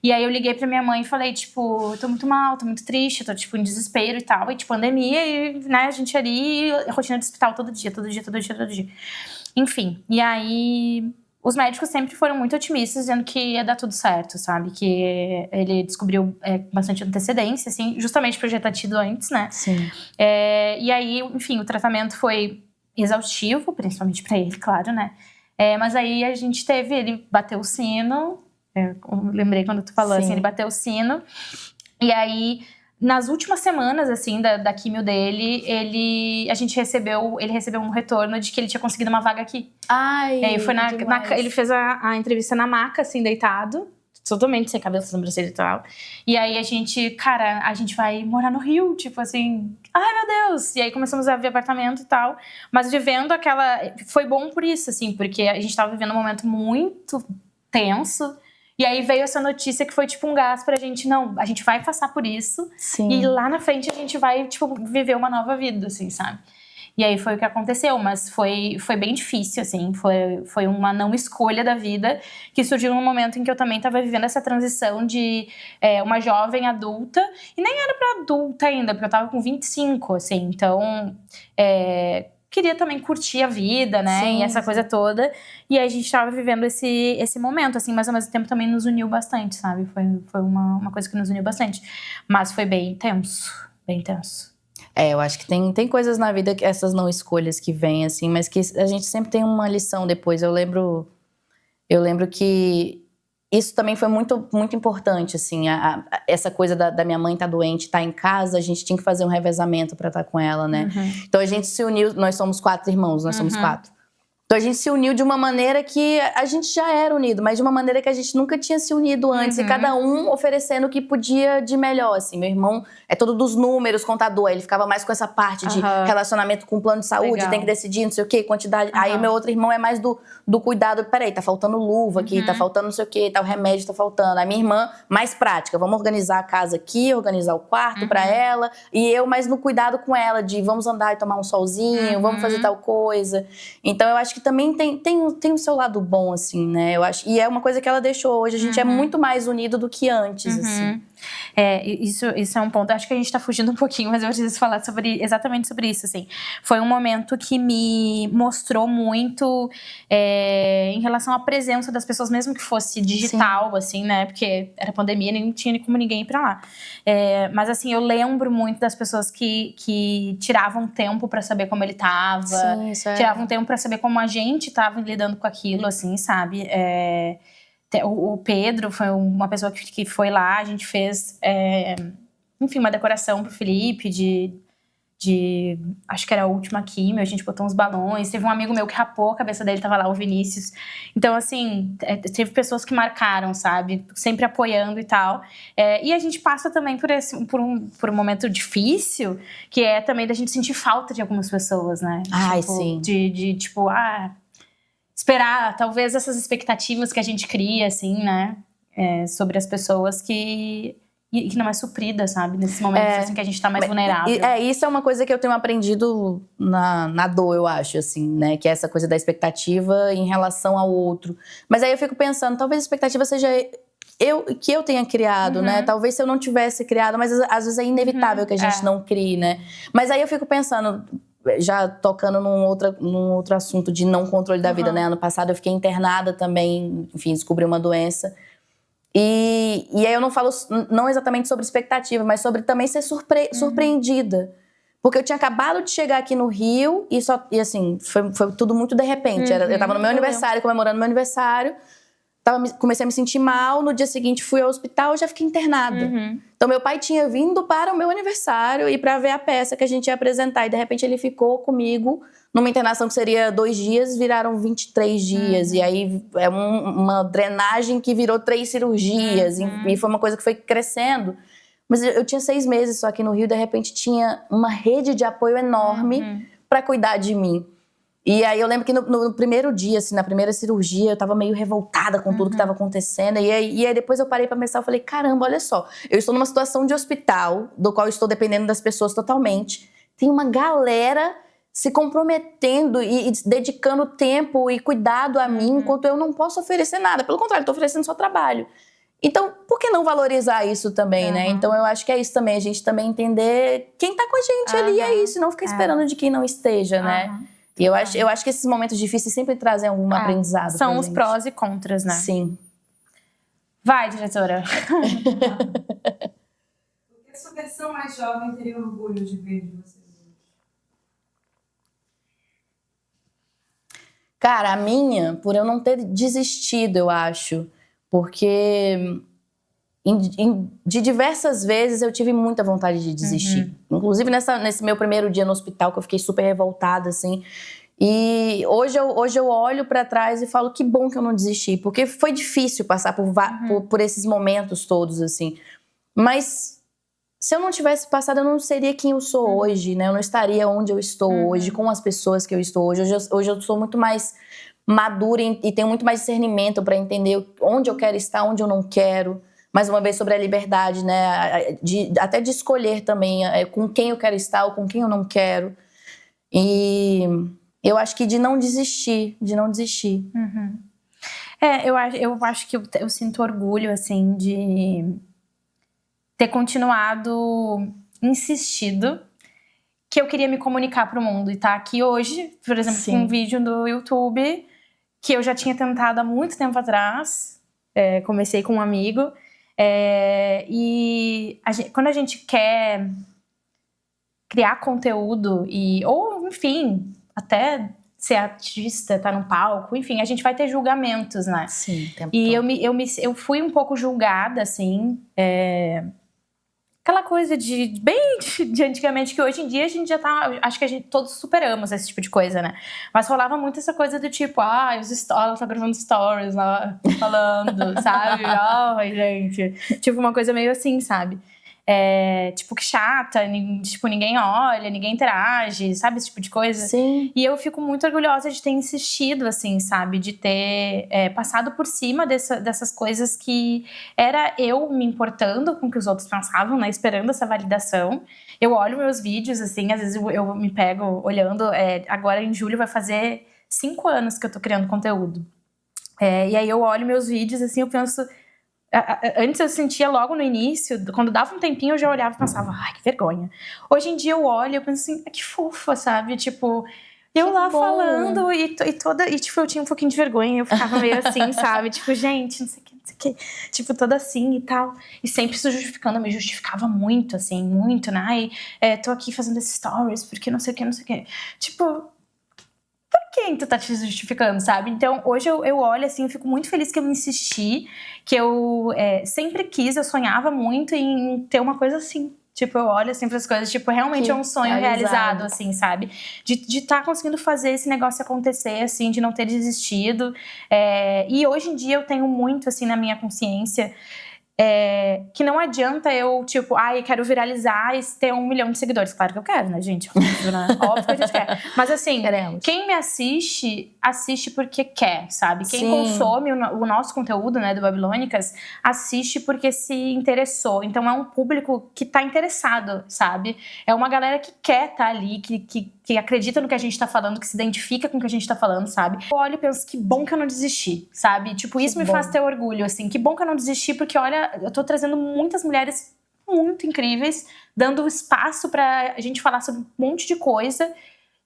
A: E aí, eu liguei pra minha mãe e falei, tipo, tô muito mal, tô muito triste, tô, tipo, em desespero e tal. E, tipo, pandemia, e, né, a gente ali, rotina de hospital todo dia. Enfim, e aí os médicos sempre foram muito otimistas, dizendo que ia dar tudo certo, sabe? Que ele descobriu bastante antecedência, assim, justamente por já ter tido antes, né?
B: Sim.
A: E aí, enfim, o tratamento foi exaustivo, principalmente pra ele, claro, né? Mas aí a gente ele bateu o sino, eu lembrei quando tu falou, assim, ele bateu o sino, e aí nas últimas semanas, assim, da químio dele, ele recebeu um retorno de que ele tinha conseguido uma vaga aqui.
B: Ai,
A: E aí foi ele fez a entrevista na maca, assim, deitado, totalmente sem cabelo, sem sobrancelha e tal. E aí a gente vai morar no Rio, tipo assim, ai meu Deus! E aí começamos a ver apartamento e tal, mas vivendo foi bom por isso, assim, porque a gente tava vivendo um momento muito tenso. E aí veio essa notícia que foi tipo um gás pra gente, não, a gente vai passar por isso.
B: Sim.
A: E lá na frente a gente vai, tipo, viver uma nova vida, assim, sabe? E aí foi o que aconteceu, mas foi bem difícil, assim, foi uma não escolha da vida que surgiu num momento em que eu também tava vivendo essa transição de uma jovem adulta, e nem era pra adulta ainda, porque eu tava com 25, assim, então queria também curtir a vida, né,
B: Sim,
A: e essa coisa toda, e aí a gente tava vivendo esse momento, assim, mas ao mesmo tempo também nos uniu bastante, sabe, foi uma coisa que nos uniu bastante, mas foi bem tenso, bem tenso.
B: Eu acho que tem coisas na vida, essas não escolhas que vêm, assim, mas que a gente sempre tem uma lição depois. Eu lembro que isso também foi muito, muito importante, assim, essa coisa da minha mãe estar doente, estar em casa, a gente tinha que fazer um revezamento para estar com ela, né? Então a gente se uniu, nós somos 4 irmãos, nós somos 4. Então a gente se uniu de uma maneira que a gente já era unido, mas de uma maneira que a gente nunca tinha se unido antes, e cada um oferecendo o que podia de melhor, assim. Meu irmão é todo dos números, contador, ele ficava mais com essa parte de relacionamento com plano de saúde,
A: Legal.
B: tem que decidir não sei o quê, quantidade. Aí meu outro irmão é mais do cuidado, peraí, tá faltando luva aqui, tá faltando não sei o quê, tá, o remédio tá faltando. A minha irmã, mais prática, vamos organizar a casa aqui, organizar o quarto pra ela, e eu mais no cuidado com ela, de vamos andar e tomar um solzinho, vamos fazer tal coisa. Então eu acho que também tem o seu lado bom, assim, né? Eu acho, e é uma coisa que ela deixou hoje. A gente é muito mais unido do que antes, assim.
A: Isso é um ponto. Acho que a gente tá fugindo um pouquinho, mas eu preciso falar exatamente sobre isso, assim. Foi um momento que me mostrou muito em relação à presença das pessoas, mesmo que fosse digital, assim, né? Porque era pandemia, nem tinha como ninguém ir pra lá. Mas, assim, eu lembro muito das pessoas que tiravam tempo pra saber como ele tava.
B: Sim, isso
A: tiravam tempo pra saber como a gente tava lidando com aquilo, assim, sabe? O Pedro foi uma pessoa que foi lá, a gente fez, enfim, uma decoração pro Felipe acho que era a última químio, a gente botou uns balões, teve um amigo meu que rapou a cabeça dele, tava lá, o Vinícius. Então, assim, teve pessoas que marcaram, sabe? Sempre apoiando e tal. E a gente passa também por um momento difícil, que é também da gente sentir falta de algumas pessoas, né?
B: Ai,
A: tipo,
B: sim.
A: Tipo, esperar, talvez, essas expectativas que a gente cria, assim, né? Sobre as pessoas que não é suprida, sabe? Nesses momentos assim, que a gente tá mais vulnerável.
B: Isso é uma coisa que eu tenho aprendido na dor, eu acho, assim, né? Que é essa coisa da expectativa em relação ao outro. Mas aí eu fico pensando, talvez a expectativa seja que eu tenha criado, né? Talvez se eu não tivesse criado, mas às vezes é inevitável que a gente não crie, né? Mas aí eu fico pensando, já tocando num outro assunto de não controle da vida, né? Ano passado eu fiquei internada também, enfim, descobri uma doença. E aí eu não falo não exatamente sobre expectativa, mas sobre também ser surpreendida. Porque eu tinha acabado de chegar aqui no Rio e assim, foi tudo muito de repente. Eu tava no meu aniversário, comemorando meu aniversário. Comecei a me sentir mal, no dia seguinte fui ao hospital e já fiquei internada. Então meu pai tinha vindo para o meu aniversário e para ver a peça que a gente ia apresentar. E de repente ele ficou comigo numa internação que seria 2 dias, viraram 23 dias. E aí é uma drenagem que virou 3 cirurgias. E foi uma coisa que foi crescendo. Mas eu tinha 6 meses só aqui no Rio, de repente tinha uma rede de apoio enorme para cuidar de mim. E aí eu lembro que no primeiro dia, assim, na primeira cirurgia, eu tava meio revoltada com tudo que tava acontecendo. E aí depois eu parei pra pensar, eu falei, caramba, olha só, eu estou numa situação de hospital, do qual eu estou dependendo das pessoas totalmente. Tem uma galera se comprometendo e dedicando tempo e cuidado a mim, enquanto eu não posso oferecer nada. Pelo contrário, eu tô oferecendo só trabalho. Então, por que não valorizar isso também, né? Então, eu acho que é isso também, a gente também entender quem tá com a gente ali, é isso, e não ficar esperando de quem não esteja, né? E eu acho que esses momentos difíceis sempre trazem algum aprendizado.
A: São os prós e contras, né?
B: Sim.
A: Vai, diretora.
C: Porque a sua versão mais jovem teria orgulho de ver de vocês hoje?
B: Cara, a minha, por eu não ter desistido, eu acho. Porque de diversas vezes eu tive muita vontade de desistir. Inclusive nesse meu primeiro dia no hospital, que eu fiquei super revoltada, assim. E hoje eu olho pra trás e falo, que bom que eu não desisti. Porque foi difícil passar por esses momentos todos, assim. Mas se eu não tivesse passado, eu não seria quem eu sou hoje, né? Eu não estaria onde eu estou hoje, com as pessoas que eu estou hoje. Hoje eu sou muito mais madura e tenho muito mais discernimento pra entender onde eu quero estar, onde eu não quero. Mais uma vez sobre a liberdade, né? Até de escolher também com quem eu quero estar ou com quem eu não quero. E eu acho que de não desistir.
A: Eu acho que eu sinto orgulho, assim, de ter continuado insistido que eu queria me comunicar pro mundo. E tá aqui hoje, por exemplo, com um vídeo do YouTube que eu já tinha tentado há muito tempo atrás. Comecei com um amigo. E quando a gente quer criar conteúdo ou enfim, até ser artista, estar no palco, enfim, a gente vai ter julgamentos, né?
B: Sim, tempo
A: e
B: todo.
A: eu fui um pouco julgada, assim, aquela coisa bem de antigamente, que hoje em dia a gente já tá, acho que todos superamos esse tipo de coisa, né? Mas rolava muito essa coisa do tipo, ela tá gravando stories lá, falando, sabe? Ai, gente. Tipo, uma coisa meio assim, sabe? Tipo, que chata, tipo, ninguém olha, ninguém interage, sabe? Esse tipo de coisa.
B: Sim.
A: E eu fico muito orgulhosa de ter insistido, assim, sabe? De ter passado por cima dessas coisas que era eu me importando com o que os outros pensavam, né? Esperando essa validação. Eu olho meus vídeos, assim, às vezes eu me pego olhando. Agora, em julho, vai fazer 5 anos que eu tô criando conteúdo. E aí eu olho meus vídeos, assim, eu penso... Antes eu sentia logo no início, quando dava um tempinho eu já olhava e pensava, ai, que vergonha. Hoje em dia eu olho e eu penso assim, que fofa, sabe? Tipo, eu lá falando e tipo, eu tinha um pouquinho de vergonha, eu ficava meio assim, sabe? Tipo, gente, não sei o que. Tipo, toda assim e tal. E sempre se justificando, eu me justificava muito, assim, muito, né? Ai, tô aqui fazendo esses stories, porque não sei o que. Tipo... quem tu tá te justificando, sabe? Então, hoje eu olho assim, eu fico muito feliz que eu insisti, que eu sempre quis, eu sonhava muito em ter uma coisa assim. Tipo, eu olho assim pras coisas, tipo, realmente é um sonho realizado, assim, sabe? De tá conseguindo fazer esse negócio acontecer, assim, de não ter desistido. E hoje em dia eu tenho muito, assim, na minha consciência... que não adianta eu, tipo, eu quero viralizar e ter 1 milhão de seguidores. Claro que eu quero, né, gente? Óbvio, né? Óbvio que a gente quer. Mas assim, quem me assiste porque quer, sabe? Quem consome o nosso conteúdo, né, do Babilônicas, assiste porque se interessou. Então é um público que tá interessado, sabe? É uma galera que quer tá ali, que acredita no que a gente tá falando, que se identifica com o que a gente tá falando, sabe? Eu olho e penso, que bom que eu não desisti, sabe? Tipo, isso me faz ter orgulho, assim. Que bom que eu não desisti, porque, olha, eu tô trazendo muitas mulheres muito incríveis, dando espaço pra gente falar sobre um monte de coisa.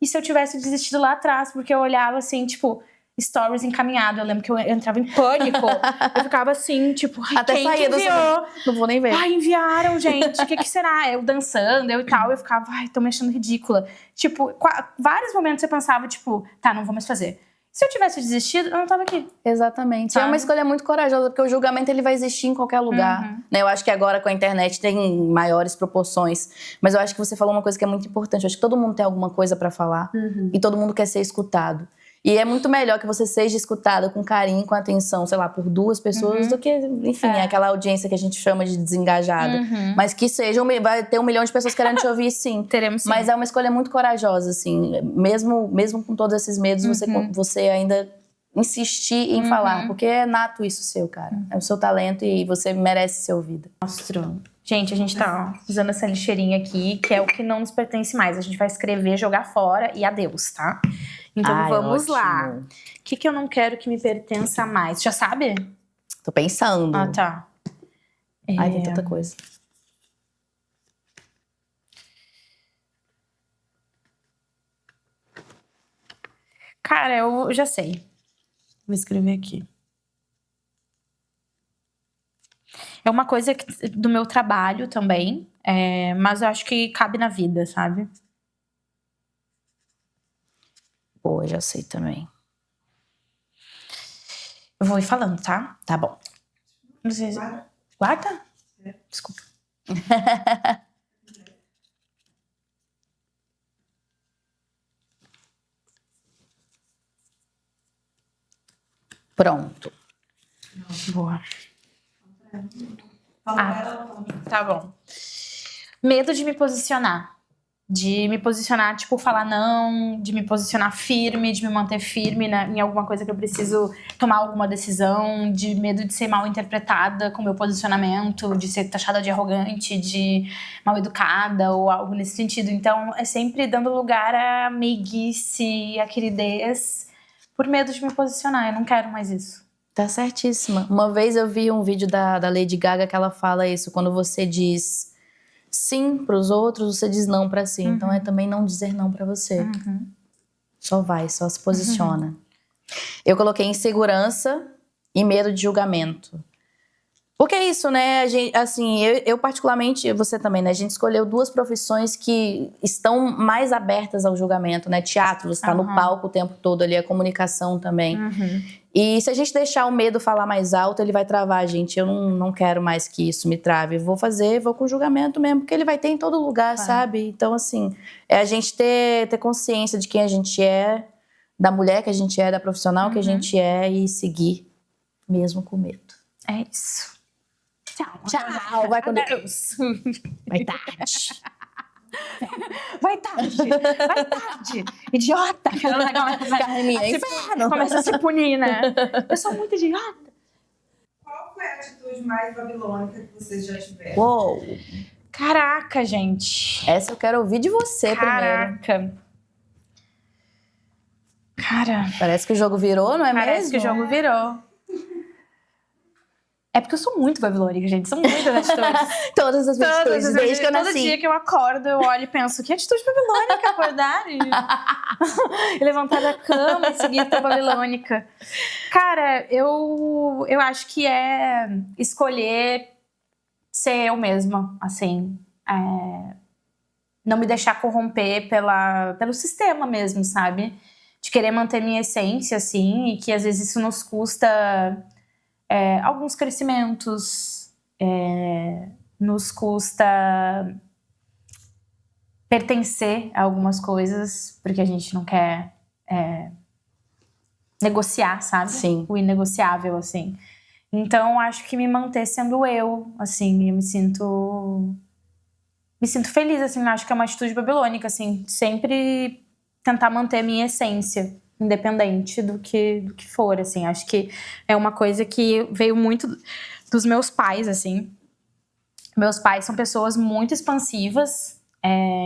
A: E se eu tivesse desistido lá atrás, porque eu olhava, assim, tipo... stories encaminhado, eu lembro que eu entrava em pânico. Eu ficava assim, tipo,
B: até
A: quem que enviou?
B: Não vou nem ver.
A: Enviaram, gente, o que será? Eu dançando, eu e tal, eu ficava, tô me achando ridícula. Tipo, vários momentos eu pensava, tipo, tá, não vou mais fazer. Se eu tivesse desistido, eu não tava aqui.
B: Exatamente. Sabe? É uma escolha muito corajosa, porque o julgamento ele vai existir em qualquer lugar. Né? Eu acho que agora com a internet tem maiores proporções. Mas eu acho que você falou uma coisa que é muito importante. Eu acho que todo mundo tem alguma coisa pra falar. E todo mundo quer ser escutado. E é muito melhor que você seja escutada com carinho, com atenção, sei lá, por 2 pessoas, do que, enfim, aquela audiência que a gente chama de desengajada. Mas que seja, vai ter 1 milhão de pessoas querendo te ouvir, sim.
A: Teremos sim.
B: Mas é uma escolha muito corajosa, assim. Mesmo com todos esses medos, você ainda insistir em falar. Porque é nato isso seu, cara. É o seu talento e você merece ser ouvida.
A: Mostro. Gente, a gente tá usando essa lixeirinha aqui, que é o que não nos pertence mais. A gente vai escrever, jogar fora e adeus, tá? Então vamos lá. O que eu não quero que me pertença mais? Já sabe?
B: Tô pensando.
A: Ah, tá.
B: Ai, tem tanta coisa.
A: Cara, eu já sei. Vou escrever aqui. É uma coisa do meu trabalho também, mas eu acho que cabe na vida, sabe?
B: Boa, já sei também.
A: Eu vou ir falando, tá?
B: Tá bom.
A: Não sei. Guarda? Desculpa.
B: Pronto.
A: Boa.
C: Fala
A: Tá bom. Medo de me posicionar. De me posicionar, tipo, falar não, de me posicionar firme, de me manter firme em alguma coisa que eu preciso tomar alguma decisão, de medo de ser mal interpretada com o meu posicionamento, de ser taxada de arrogante, de mal educada ou algo nesse sentido. Então, é sempre dando lugar à meiguice, à queridez, por medo de me posicionar. Eu não quero mais isso.
B: Tá certíssima. Uma vez eu vi um vídeo da Lady Gaga que ela fala isso, quando você diz sim pros outros, você diz não pra si. Então é também não dizer não pra você. Só vai, só se posiciona. Eu coloquei insegurança e medo de julgamento. Porque é isso, né? A gente, assim, eu particularmente, você também, né? A gente escolheu duas profissões que estão mais abertas ao julgamento, né? Teatro, você tá no palco o tempo todo ali, a comunicação também. E se a gente deixar o medo falar mais alto, ele vai travar a gente. Eu não quero mais que isso me trave. Vou com julgamento mesmo, porque ele vai ter em todo lugar, sabe? Então, assim, é a gente ter consciência de quem a gente é, da mulher que a gente é, da profissional que a gente é e seguir mesmo com medo.
A: É isso.
B: Tchau, vai com Deus. Vai tarde.
A: Vai tarde, idiota. Começa a se punir, né? Eu sou muito idiota.
C: Qual foi a atitude mais babilônica que vocês já tiveram?
B: Uou.
A: Caraca, gente.
B: Essa eu quero ouvir de você primeiro.
A: Cara,
B: parece que o jogo virou, não é mesmo?
A: Parece que o jogo virou. É porque eu sou muito babilônica, gente. São muitas atitudes.
B: Todas as atitudes, desde que eu nasci.
A: Todo dia que eu acordo, eu olho e penso, que atitude babilônica acordar e levantar da cama e seguir pra babilônica. Cara, eu acho que é escolher ser eu mesma, assim. Não me deixar corromper pelo sistema mesmo, sabe? De querer manter minha essência, assim, e que às vezes isso nos custa... alguns crescimentos, nos custa pertencer a algumas coisas, porque a gente não quer negociar, sabe?
B: Sim.
A: O inegociável, assim. Então, acho que me manter sendo eu, assim, eu me sinto feliz, assim, acho que é uma atitude babilônica, assim, sempre tentar manter a minha essência. Independente do que for, assim. Acho que é uma coisa que veio muito dos meus pais, assim. Meus pais são pessoas muito expansivas.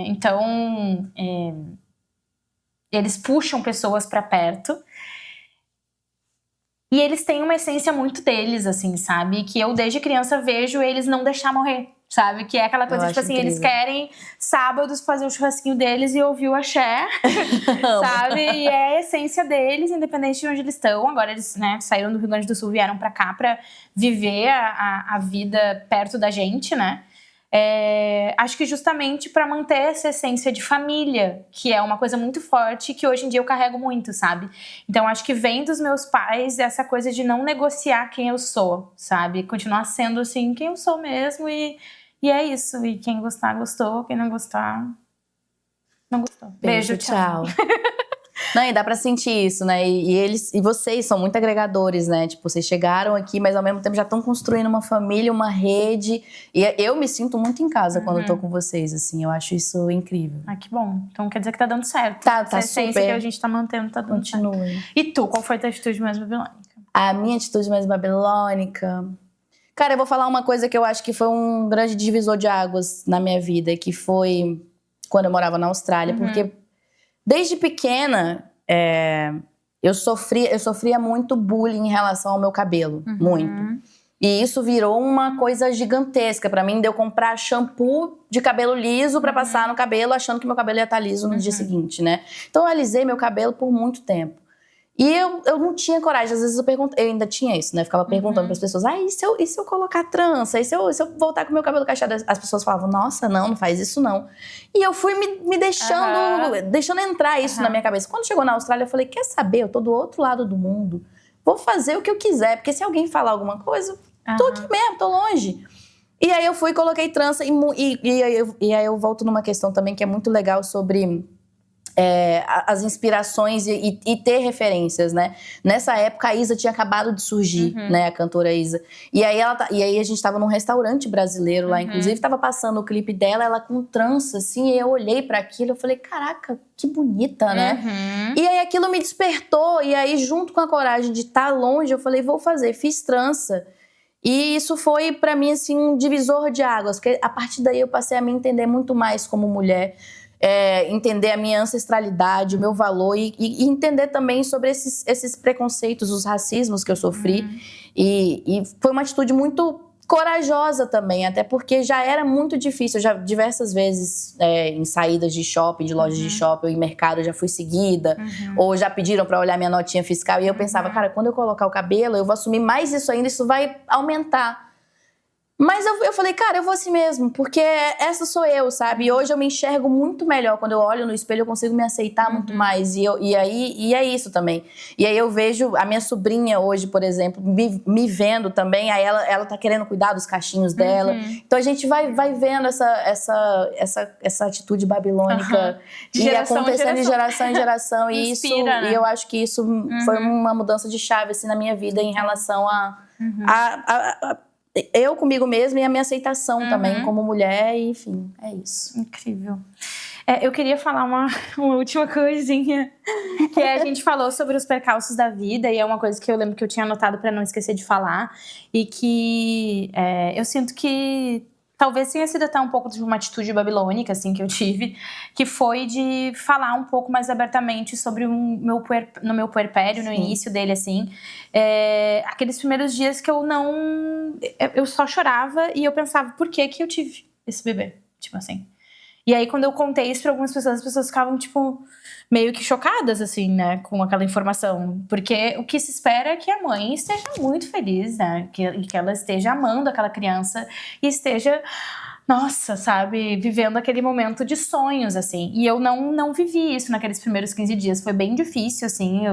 A: Então, eles puxam pessoas pra perto. E eles têm uma essência muito deles, assim, sabe? Que eu, desde criança, vejo eles não deixar morrer. Sabe? Que é aquela coisa, tipo assim, eles querem sábados fazer o churrasquinho deles e ouvir o axé, sabe? E é a essência deles, independente de onde eles estão. Agora eles, né, saíram do Rio Grande do Sul, vieram pra cá pra viver a vida perto da gente, né? Acho que justamente pra manter essa essência de família, que é uma coisa muito forte que hoje em dia eu carrego muito, sabe? Então acho que vem dos meus pais essa coisa de não negociar quem eu sou, sabe? Continuar sendo assim quem eu sou mesmo e é isso. E quem gostar, gostou. Quem não gostar, não gostou. Beijo, tchau.
B: Não, e dá pra sentir isso, né? E vocês são muito agregadores, né? Tipo, vocês chegaram aqui, mas ao mesmo tempo já estão construindo uma família, uma rede. E eu me sinto muito em casa quando eu tô com vocês, assim. Eu acho isso incrível.
A: Ah, que bom. Então quer dizer que tá dando certo.
B: Tá
A: essa essência
B: super.
A: que a gente tá mantendo tá dando certo.
B: Continue.
A: E tu, qual foi a tua atitude mais babilônica?
B: A minha atitude mais babilônica... Cara, eu vou falar uma coisa que eu acho que foi um grande divisor de águas na minha vida, que foi quando eu morava na Austrália, porque desde pequena eu sofria muito bullying em relação ao meu cabelo, muito. E isso virou uma coisa gigantesca pra mim, de eu comprar shampoo de cabelo liso pra passar no cabelo, achando que meu cabelo ia estar liso no dia seguinte, né? Então eu alisei meu cabelo por muito tempo. E eu não tinha coragem, às vezes eu ainda tinha isso, né? Ficava perguntando pras pessoas, e se eu colocar trança? E se eu voltar com o meu cabelo cacheado? As pessoas falavam, nossa, não faz isso não. E eu fui me deixando entrar isso na minha cabeça. Quando chegou na Austrália, eu falei, quer saber? Eu tô do outro lado do mundo. Vou fazer o que eu quiser, porque se alguém falar alguma coisa, tô aqui mesmo, tô longe. E aí eu fui e coloquei trança. E aí eu volto numa questão também que é muito legal sobre as inspirações e ter referências, né? Nessa época a Isa tinha acabado de surgir, né? A cantora Isa. E aí a gente tava num restaurante brasileiro lá, inclusive tava passando o clipe dela, ela com trança, assim, e eu olhei para aquilo, eu falei, caraca, que bonita, né? E aí aquilo me despertou, e aí junto com a coragem de estar longe, eu falei, vou fazer, fiz trança. E isso foi para mim assim um divisor de águas, porque a partir daí eu passei a me entender muito mais como mulher, entender a minha ancestralidade, o meu valor e entender também sobre esses preconceitos, os racismos que eu sofri. E foi uma atitude muito corajosa também, até porque já era muito difícil. Eu já diversas vezes em saídas de shopping, de lojas de shopping, ou em mercado, eu já fui seguida, ou já pediram para olhar minha notinha fiscal, e eu pensava, cara, quando eu colocar o cabelo, eu vou assumir mais isso ainda, isso vai aumentar. Mas eu falei, cara, eu vou assim mesmo, porque essa sou eu, sabe? E hoje eu me enxergo muito melhor. Quando eu olho no espelho, eu consigo me aceitar muito mais. E é isso também. E aí eu vejo a minha sobrinha hoje, por exemplo, me vendo também. Aí ela tá querendo cuidar dos cachinhos dela. Então a gente vai vendo essa atitude babilônica
A: de
B: e
A: geração
B: acontecendo de geração em geração. E
A: inspira, né?
B: eu acho que isso foi uma mudança de chave assim, na minha vida em relação a eu comigo mesma e a minha aceitação também como mulher, e, enfim, é isso.
A: Incrível. Eu queria falar uma última coisinha, que a gente falou sobre os percalços da vida, e é uma coisa que eu lembro que eu tinha anotado para não esquecer de falar, e que eu sinto que talvez tenha sido até um pouco de uma atitude babilônica, assim, que eu tive, que foi de falar um pouco mais abertamente sobre no meu puerpério, no início dele, assim. Aqueles primeiros dias que eu só chorava e eu pensava, por que eu tive esse bebê? Tipo assim. E aí, quando eu contei isso pra algumas pessoas, as pessoas ficavam, tipo, meio que chocadas, assim, né, com aquela informação. Porque o que se espera é que a mãe esteja muito feliz, né, que ela esteja amando aquela criança e esteja, nossa, sabe, vivendo aquele momento de sonhos, assim. E eu não vivi isso naqueles primeiros 15 dias. Foi bem difícil, assim,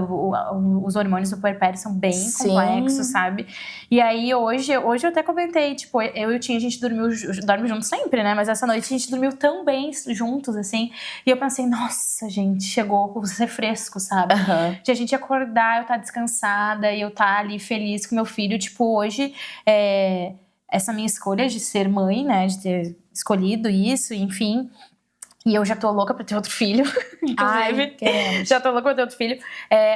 A: os hormônios do puerpério são bem complexos, sabe? E aí, hoje eu até comentei, tipo, eu e o Tim, a gente dorme juntos sempre, né? Mas essa noite a gente dormiu tão bem juntos, assim. E eu pensei, nossa, gente, chegou o refresco, sabe? De a gente acordar, eu estar descansada e eu estar ali feliz com meu filho. Tipo, hoje, essa minha escolha de ser mãe, né? De ter escolhido isso, enfim. E eu já tô louca pra ter outro filho, inclusive. Já tô louca pra ter outro filho.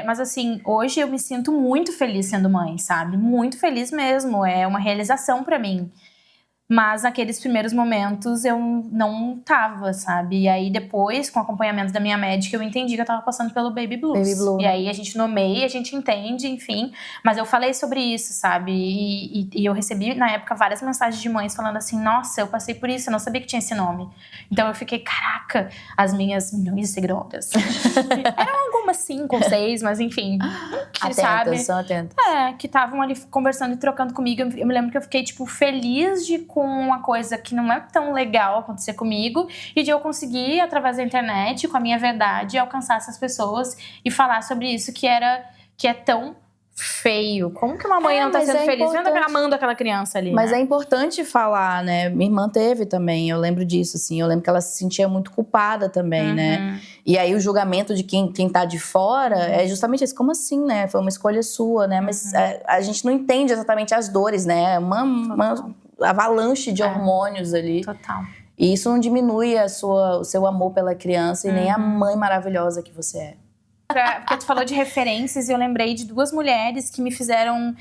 A: Mas assim, hoje eu me sinto muito feliz sendo mãe, sabe? Muito feliz mesmo. É uma realização pra mim. Mas naqueles primeiros momentos eu não tava, sabe? E aí depois, com o acompanhamento da minha médica, eu entendi que eu tava passando pelo Baby Blues. E aí a gente nomeia, a gente entende, enfim. Mas eu falei sobre isso, sabe? E eu recebi, na época, várias mensagens de mães falando assim, nossa, eu passei por isso, eu não sabia que tinha esse nome. Então eu fiquei, caraca, as minhas milhões de seguidoras. Eram algumas 5 ou 6, mas enfim.
B: Atentas, são atentas.
A: Que estavam ali conversando e trocando comigo. Eu me lembro que eu fiquei, tipo, feliz com uma coisa que não é tão legal acontecer comigo e de eu conseguir, através da internet, com a minha verdade, alcançar essas pessoas e falar sobre isso que é tão feio. Como que uma mãe não tá sendo feliz vendo amando aquela criança ali,
B: Mas
A: né?
B: é importante falar, né? Minha irmã teve também, eu lembro disso, assim. Eu lembro que ela se sentia muito culpada também, né? E aí o julgamento de quem tá de fora é justamente isso. Como assim, né? Foi uma escolha sua, né? Mas a gente não entende exatamente as dores, né? Uma avalanche de hormônios ali.
A: Total.
B: E isso não diminui o seu amor pela criança e nem a mãe maravilhosa que você é.
A: Porque tu falou de referências e eu lembrei de 2 mulheres que me fizeram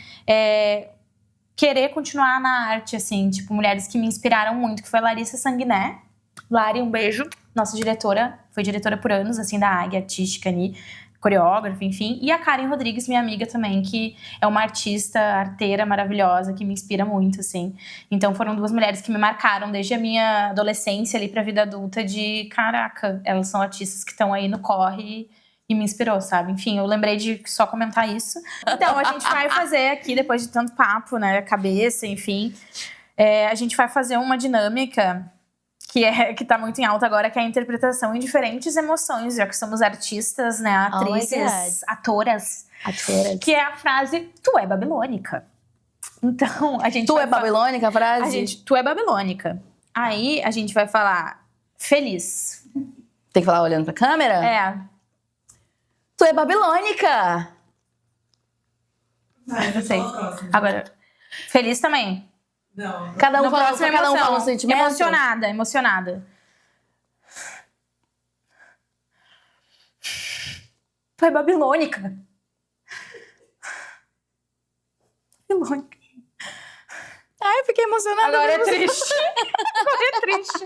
A: querer continuar na arte, assim. Tipo, mulheres que me inspiraram muito, que foi a Larissa Sanguiné. Lari, um beijo. Nossa diretora, foi diretora por anos, assim, da Águia Artística ali. Coreógrafa, enfim. E a Karen Rodrigues, minha amiga também, que é uma arteira maravilhosa, que me inspira muito, assim. Então foram 2 mulheres que me marcaram desde a minha adolescência ali pra vida adulta de, caraca, elas são artistas que estão aí no corre e me inspirou, sabe? Enfim, eu lembrei de só comentar isso. Então, a gente vai fazer aqui, depois de tanto papo, né, cabeça, enfim, a gente vai fazer uma dinâmica que tá muito em alta agora, que é a interpretação em diferentes emoções, já que somos artistas, né, atrizes, atoras, que é a frase, tu é babilônica. Então, a gente
B: Tu
A: vai
B: é babilônica a frase?
A: tu é babilônica. Aí, a gente vai falar feliz.
B: Tem que falar olhando pra câmera?
A: É.
B: Tu é babilônica!
C: Vai,
A: Eu sei.
C: fala o próximo.
A: Agora, feliz também.
C: Não.
B: Cada um
A: No próximo,
B: fala
A: emoção.
B: um sentimento?
A: Emocionada. Tu é babilônica. Babilônica.
B: Ai, eu fiquei emocionada.
A: Agora é triste. Agora é triste.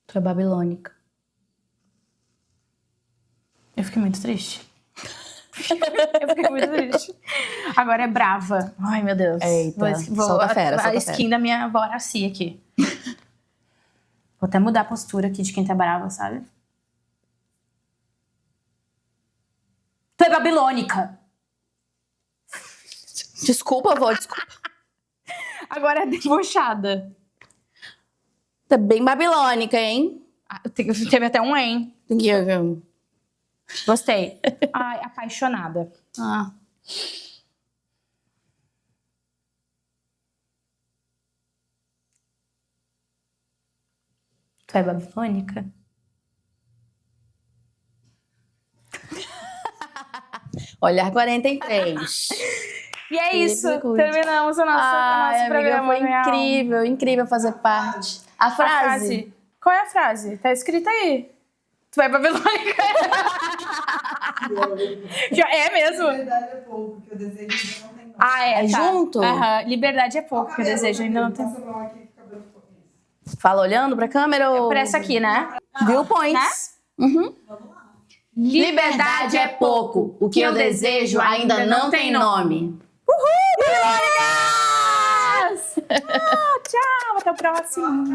B: Tu é babilônica.
A: Eu fiquei muito triste. Eu fiquei muito triste. Agora é brava. Ai, meu Deus.
B: Eita, solta a fera, solta a
A: a skin da minha voracia aqui. Vou até mudar a postura aqui de quem tá brava, sabe? Tu é babilônica.
B: Desculpa, vó, desculpa.
A: Agora é debochada.
B: Tu é bem babilônica, hein?
A: Teve até um em.
B: Eu-
A: Gostei. Ai, apaixonada.
B: Ah.
A: Tu é babilônica?
B: Olhar 43.
A: E é
B: Felipe
A: isso.
B: Cuide.
A: Terminamos o nosso
B: Ai,
A: programa.
B: amiga, foi
A: real.
B: incrível, incrível fazer parte. A
A: A
B: frase.
A: Qual é a frase? Tá escrita aí. Tu é babilônica. Já é mesmo?
C: Liberdade é pouco, que eu desejo ainda não tem nome.
A: Ah, é.
B: É
A: tá.
B: junto?
A: Aham. Liberdade é pouco, que eu desejo ainda não tem.
C: Passa a mão aqui, que o cabelo ficou isso.
B: Fala olhando pra câmera ou...
A: Por essa aqui, né?
B: Viewpoints. Uhum.
C: Vamos lá.
B: Liberdade é pouco. O que eu desejo ainda não tem nome.
A: Tchau, até o próximo.